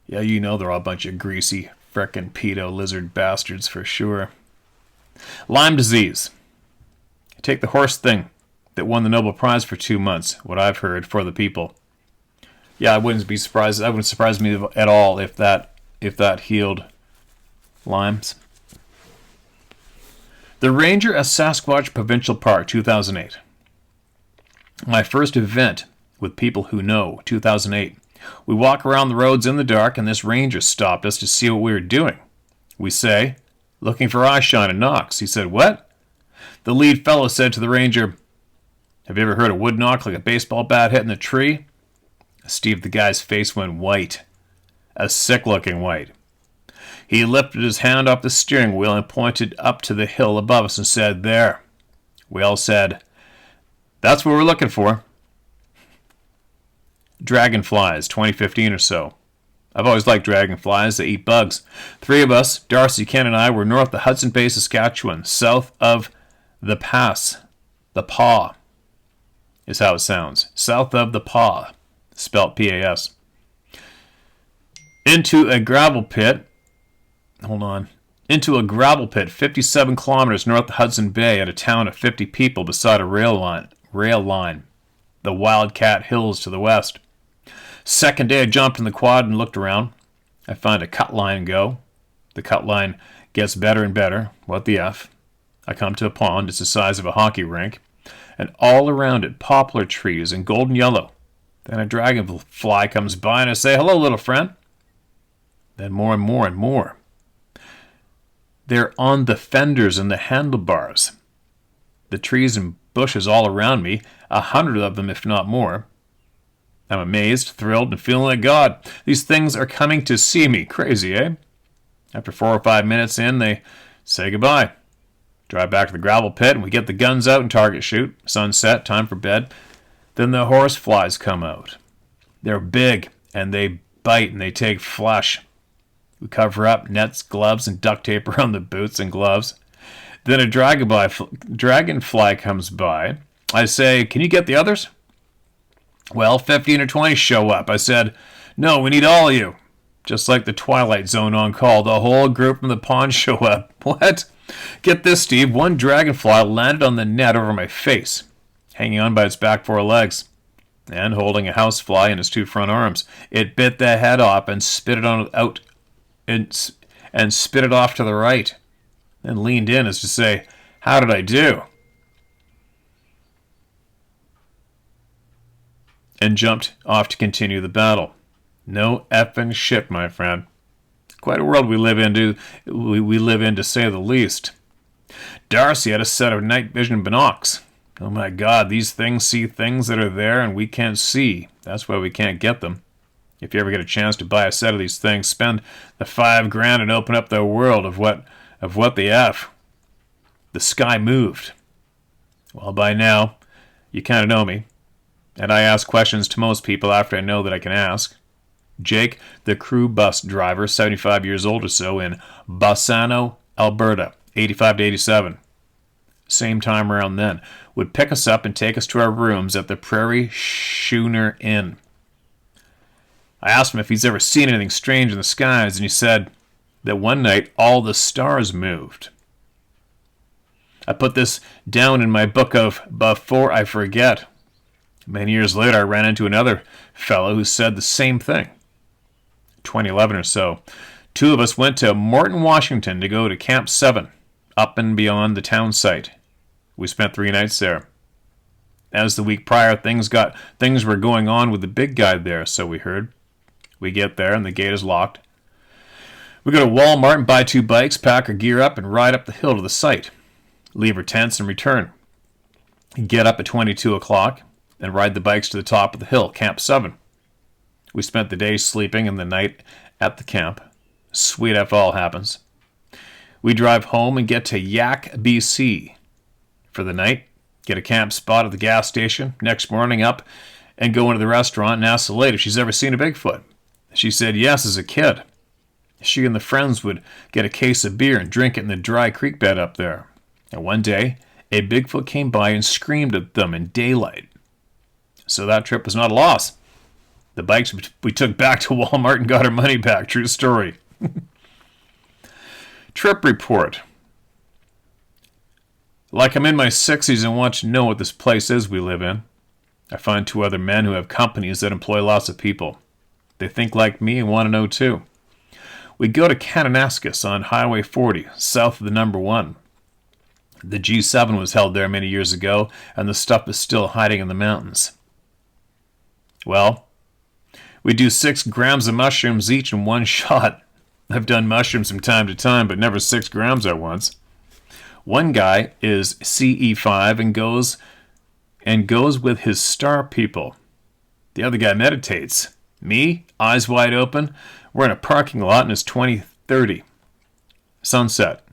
Yeah, you know they're all a bunch of greasy, frickin' pedo lizard bastards for sure. Lyme disease. Take the horse thing that won the Nobel Prize for 2 months, what I've heard, for the people. Yeah, I wouldn't be surprised. That wouldn't surprise me at all if that healed Lyme's. The Ranger at Sasquatch Provincial Park, 2008. My first event with people who know, 2008. We walk around the roads in the dark, and this ranger stopped us to see what we were doing. We say, "Looking for eyeshine and knocks." He said, "What?" The lead fellow said to the ranger, "Have you ever heard a wood knock like a baseball bat hitting a tree?" Steve, the guy's face went white. A sick-looking white. He lifted his hand off the steering wheel and pointed up to the hill above us and said, "There." We all said, "That's what we're looking for." Dragonflies, 2015 or so. I've always liked dragonflies. They eat bugs. 3 of us, Darcy, Ken, and I, were north of Hudson Bay, Saskatchewan, south of the Pass. The Paw is how it sounds. South of the Paw. spelt P-A-S. Into a gravel pit. Into a gravel pit 57 kilometers north of Hudson Bay at a town of 50 people beside a rail line. The Wildcat Hills to the west. Second day I jumped in the quad and looked around. I find a cut line go. The cut line gets better and better. What the F? I come to a pond. It's the size of a hockey rink. And all around it, poplar trees in golden yellow. Then a dragonfly comes by and I say, "Hello, little friend." Then more and more and more. They're on the fenders and the handlebars. The trees and bushes all around me, 100 of them if not more. I'm amazed, thrilled, and feeling like God. These things are coming to see me. Crazy, eh? After 4 or 5 minutes in, they say goodbye. Drive back to the gravel pit, and we get the guns out and target shoot. Sunset, time for bed. Then the horseflies come out. They're big, and they bite, and they take flesh. We cover up, nets, gloves, and duct tape around the boots and gloves. Then a dragonfly comes by. I say, "Can you get the others?" "Well, 15 or 20 show up." I said, "No, we need all of you." Just like the Twilight Zone on call, the whole group from the pond show up. What? Get this, Steve. One dragonfly landed on the net over my face, hanging on by its back 4 legs, and holding a housefly in its 2 front arms. It bit the head off and spit it out and spit it off to the right. Then leaned in as to say, "How did I do?" And jumped off to continue the battle. No effing shit, my friend. Quite a world we live in, to say the least. Darcy had a set of night vision binocs. Oh my God, these things see things that are there and we can't see. That's why we can't get them. If you ever get a chance to buy a set of these things, spend the $5,000 and open up the world of what the F. The sky moved. Well, by now, you kind of know me. And I ask questions to most people after I know that I can ask. Jake, the crew bus driver, 75 years old or so, in Bassano, Alberta, 85 to 87. Same time around then, would pick us up and take us to our rooms at the Prairie Schooner Inn. I asked him if he's ever seen anything strange in the skies, and he said that one night all the stars moved. I put this down in my book of Before I Forget. Many years later, I ran into another fellow who said the same thing. 2011 or so, 2 of us went to Morton, Washington to go to Camp 7, up and beyond the town site. We spent 3 nights there. As the week prior, things were going on with the big guy there, so we heard. We get there and the gate is locked. We go to Walmart and buy 2 bikes, pack our gear up, and ride up the hill to the site. Leave our tents and return. Get up at 22 o'clock and ride the bikes to the top of the hill, Camp 7. We spent the day sleeping and the night at the camp. Sweet F all happens. We drive home and get to Yak, BC for the night, get a camp spot at the gas station. Next morning up and go into the restaurant and ask the lady if she's ever seen a Bigfoot. She said yes as a kid. She and the friends would get a case of beer and drink it in the dry creek bed up there. And one day, a Bigfoot came by and screamed at them in daylight. So that trip was not a loss. The bikes we took back to Walmart and got our money back. True story. Trip report. Like I'm in my 60s and want to know what this place is we live in. I find 2 other men who have companies that employ lots of people. They think like me and want to know too. We go to Kananaskis on Highway 40, south of the number 1. The G7 was held there many years ago, and the stuff is still hiding in the mountains. Well, we do 6 grams of mushrooms each in one shot. I've done mushrooms from time to time, but never 6 grams at once. One guy is CE5 and goes with his star people. The other guy meditates. Me, eyes wide open, we're in a parking lot and it's 20:30. Sunset.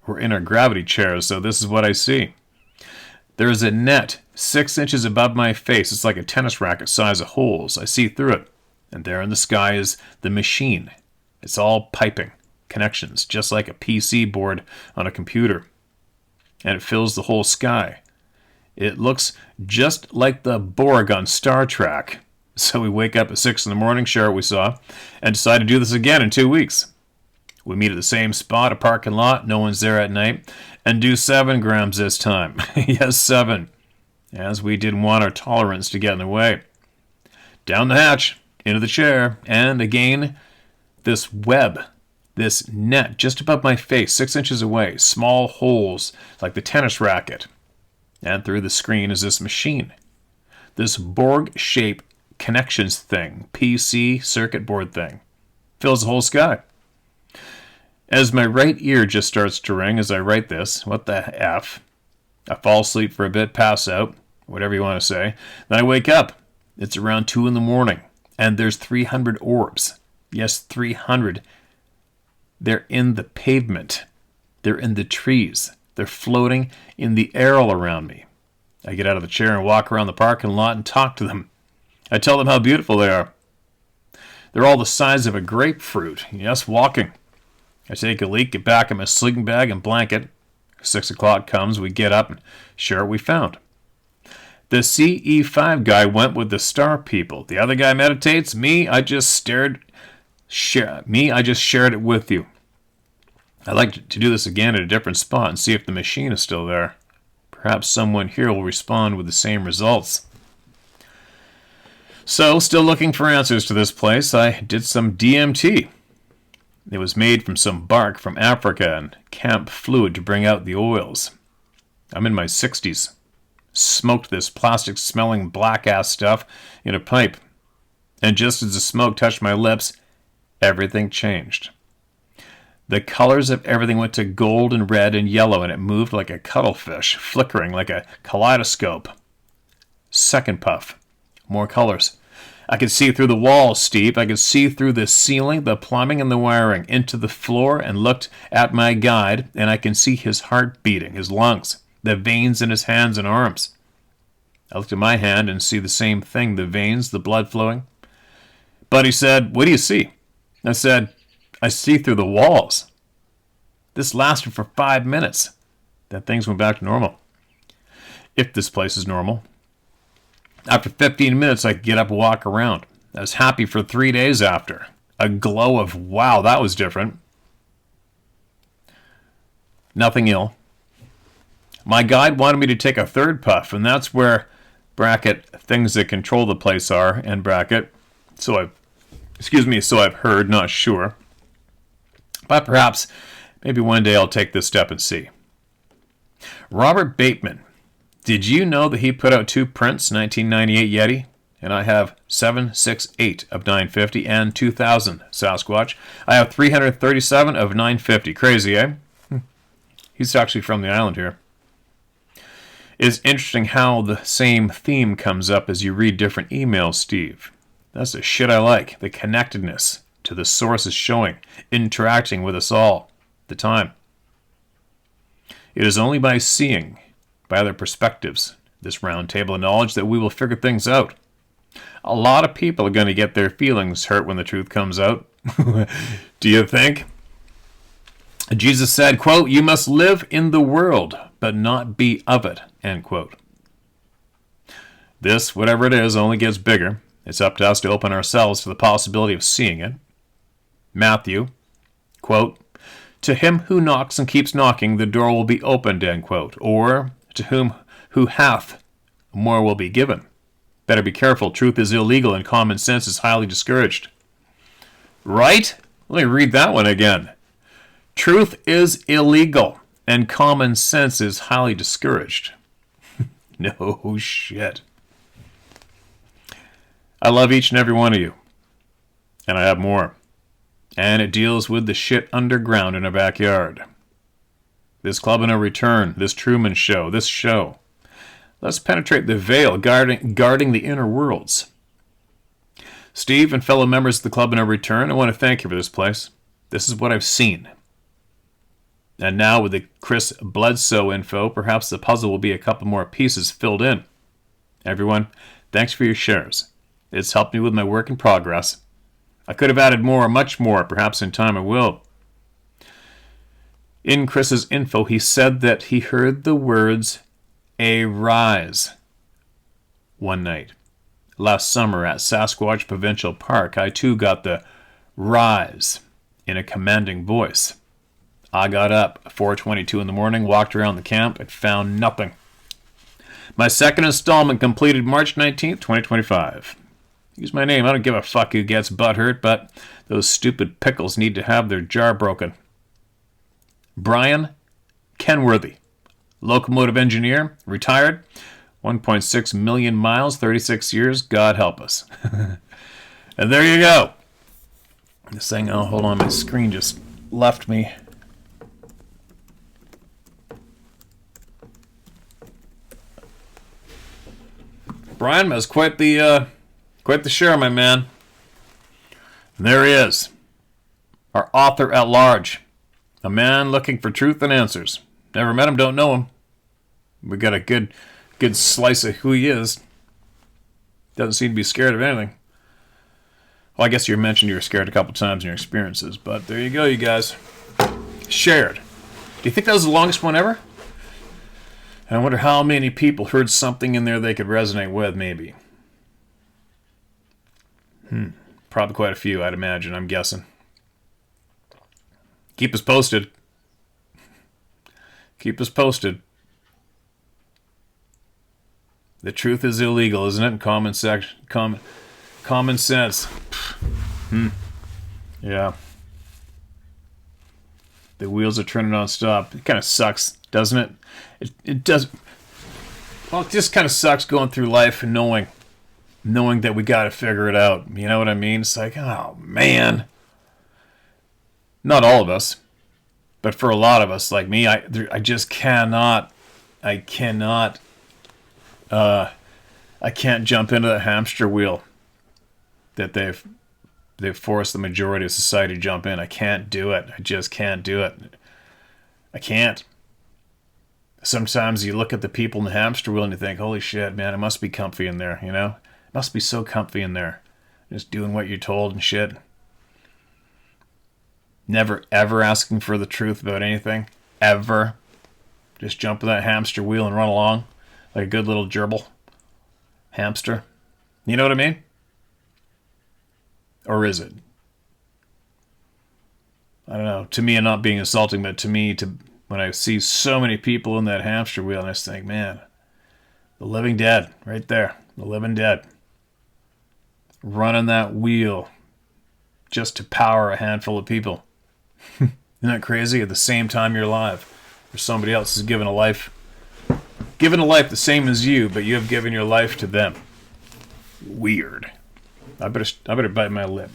We're in our gravity chairs, so this is what I see. There is a net 6 inches above my face. It's like a tennis racket size of holes. I see through it. And there in the sky is the machine. It's all piping, connections, just like a PC board on a computer. And it fills the whole sky. It looks just like the Borg on Star Trek. So we wake up at 6 in the morning, share what we saw, and decide to do this again in 2 weeks. We meet at the same spot, a parking lot, no one's there at night, and do 7 grams this time. Yes, 7. As we didn't want our tolerance to get in the way. Down the hatch, into the chair, and again, this web, this net just above my face, 6 inches away, small holes like the tennis racket. And through the screen is this machine, this Borg-shaped connections thing, PC circuit board thing, fills the whole sky. As my right ear just starts to ring as I write this, what the F? I fall asleep for a bit, pass out, whatever you want to say. Then I wake up. It's around 2 in the morning, and there's 300 orbs. Yes, 300. They're in the pavement. They're in the trees. They're floating in the air all around me. I get out of the chair and walk around the parking lot and talk to them. I tell them how beautiful they are. They're all the size of a grapefruit. Yes, walking. I take a leak, get back in my sleeping bag and blanket. 6 o'clock comes, we get up and share what we found. The CE5 guy went with the star people. The other guy meditates. I just shared it with you. I'd like to do this again at a different spot and see if the machine is still there. Perhaps someone here will respond with the same results. So, still looking for answers to this place, I did some DMT. It was made from some bark from Africa and camp fluid to bring out the oils. I'm in my 60s. Smoked this plastic-smelling black-ass stuff in a pipe. And just as the smoke touched my lips, everything changed. The colors of everything went to gold and red and yellow, and it moved like a cuttlefish, flickering like a kaleidoscope. Second puff. More colors. I could see through the walls, Steve. I could see through the ceiling, the plumbing, and the wiring, into the floor, and looked at my guide, and I can see his heart beating, his lungs, the veins in his hands and arms. I looked at my hand and see the same thing, the veins, the blood flowing. But he said, "What do you see?" I said, "I see through the walls." This lasted for 5 minutes. Then things went back to normal. If this place is normal. After 15 minutes, I could get up and walk around. I was happy for 3 days after. A glow of, wow, that was different. Nothing ill. My guide wanted me to take a third puff, and that's where, bracket, things that control the place are, and bracket, so I've heard, not sure. But perhaps, maybe one day I'll take this step and see. Robert Bateman. Did you know that he put out 2 prints, 1998 Yeti? And I have 768 of 950 and 2000 Sasquatch. I have 337 of 950. Crazy, eh? He's actually from the island here. It's interesting how the same theme comes up as you read different emails, Steve. That's the shit I like. The connectedness to the sources showing, interacting with us all the time. It is only by seeing, by other perspectives, this round table of knowledge, that we will figure things out. A lot of people are going to get their feelings hurt when the truth comes out. Do you think? Jesus said, quote, "You must live in the world, but not be of it," end quote. This, whatever it is, only gets bigger. It's up to us to open ourselves to the possibility of seeing it. Matthew, quote, "To him who knocks and keeps knocking, the door will be opened," end quote. Or, "To whom who hath, more will be given." Better be careful. Truth is illegal and common sense is highly discouraged. Right? Let me read that one again. Truth is illegal and common sense is highly discouraged. No shit. I love each and every one of you. And I have more. And it deals with the shit underground in our backyard. This Club of No Return, this Truman Show, this show. Let's penetrate the veil, guarding the inner worlds. Steve and fellow members of the Club of No Return, I want to thank you for this place. This is what I've seen. And now with the Chris Bledsoe info, perhaps the puzzle will be a couple more pieces filled in. Everyone, thanks for your shares. It's helped me with my work in progress. I could have added more, much more, perhaps in time I will. In Chris's info, he said that he heard the words, "a rise," one night. last summer at Sasquatch Provincial Park, I too got the rise in a commanding voice. I got up at 4:22 in the morning, walked around the camp, and found nothing. My second installment completed March 19th, 2025. Use my name. I don't give a fuck who gets butthurt, but those stupid pickles need to have their jar broken. Brian Kenworthy, locomotive engineer, retired, 1.6 million miles, 36 years, God help us. And there you go. This thing, oh, hold on, my screen just left me. Brian was quite the share, my man. And there he is, our author at large, a man looking for truth and answers. Never met him, don't know him. We got a good slice of who he is. Doesn't seem to be scared of anything. Well, I guess you mentioned you were scared a couple times in your experiences, but there you go, you guys. Shared. Do you think that was the longest one ever? And I wonder how many people heard something in there they could resonate with, maybe. Probably quite a few, I'd imagine, I'm guessing. Keep us posted. Keep us posted. The truth is illegal, isn't it? Common sense. Yeah. The wheels are turning non-stop. It kind of sucks, doesn't it? It does. Well, it just kind of sucks going through life and knowing that we got to figure it out. You know what I mean? It's like, oh man. Not all of us, but for a lot of us, like me, I just cannot. I can't jump into the hamster wheel that they've forced the majority of society to jump in. I can't do it. I just can't do it. I can't. Sometimes you look at the people in the hamster wheel and you think, holy shit, man, it must be comfy in there, you know? It must be so comfy in there. Just doing what you're told and shit. Never, ever asking for the truth about anything. Ever. Just jump in that hamster wheel and run along like a good little gerbil. Hamster. You know what I mean? Or is it? I don't know. To me, I'm not being insulting, but to me, when I see so many people in that hamster wheel, and I just think, man, the living dead, right there. The living dead. Running that wheel just to power a handful of people. Isn't that crazy? At the same time you're alive. Or somebody else is given a life the same as you, but you have given your life to them. Weird. I better bite my lip.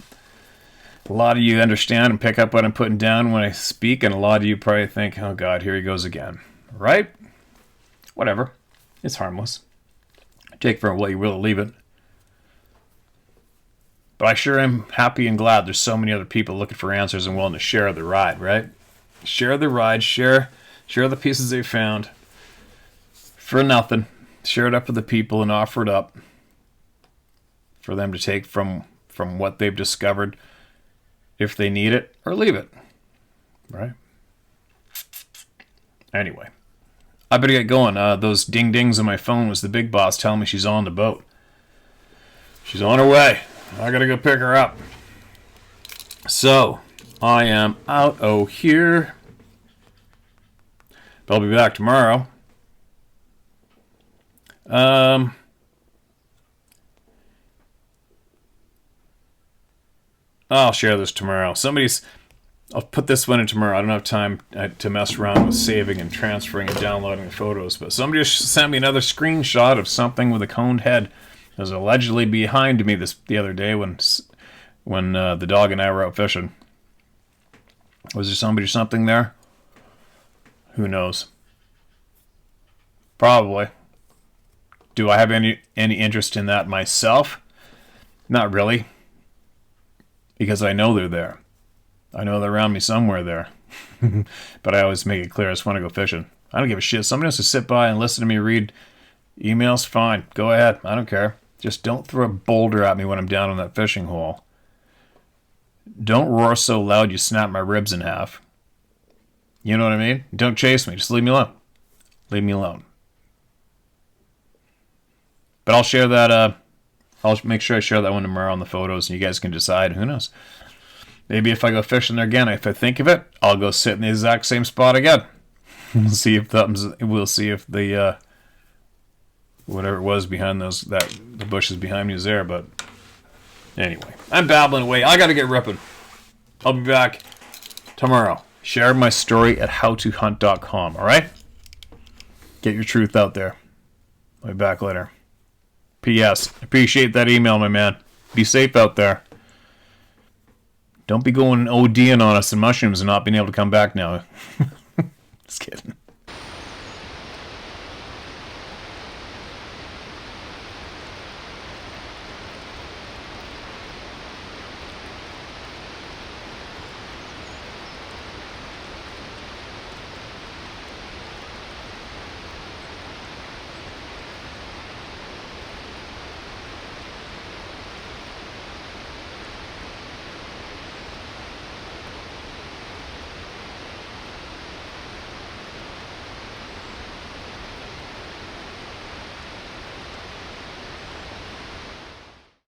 A lot of you understand and pick up what I'm putting down when I speak, and a lot of you probably think, oh God, here he goes again. Right? Whatever. It's harmless. Take for what you will, leave it. But I sure am happy and glad there's so many other people looking for answers and willing to share the ride, right? Share the ride, share the pieces they found for nothing. Share it up with the people and offer it up for them to take from what they've discovered if they need it, or leave it, right? Anyway, I better get going. Those ding-dings on my phone was the big boss telling me she's on the boat. She's on her way. I gotta go pick her up. So, I am out here. But I'll be back tomorrow. I'll share this tomorrow. I'll put this one in tomorrow. I don't have time to mess around with saving and transferring and downloading the photos, but somebody sent me another screenshot of something with a coned head. It was allegedly behind me the other day when the dog and I were out fishing. Was there somebody or something there? Who knows? Probably. Do I have any interest in that myself? Not really. Because I know they're there. I know they're around me somewhere there. But I always make it clear I just want to go fishing. I don't give a shit. Somebody has to sit by and listen to me read emails. Fine. Go ahead. I don't care. Just don't throw a boulder at me when I'm down on that fishing hole. Don't roar so loud you snap my ribs in half. You know what I mean? Don't chase me. Just leave me alone. Leave me alone. But I'll share that I'll make sure I share that one tomorrow on the photos, and you guys can decide. Who knows? Maybe if I go fishing there again, if I think of it, I'll go sit in the exact same spot again. We'll see if the whatever it was behind the bushes behind me is there. But anyway, I'm babbling away. I gotta get ripping. I'll be back tomorrow. Share my story at howtohunt.com. All right? Get your truth out there. I'll be back later. P.S. Appreciate that email, my man. Be safe out there. Don't be going ODing on us and mushrooms and not being able to come back now.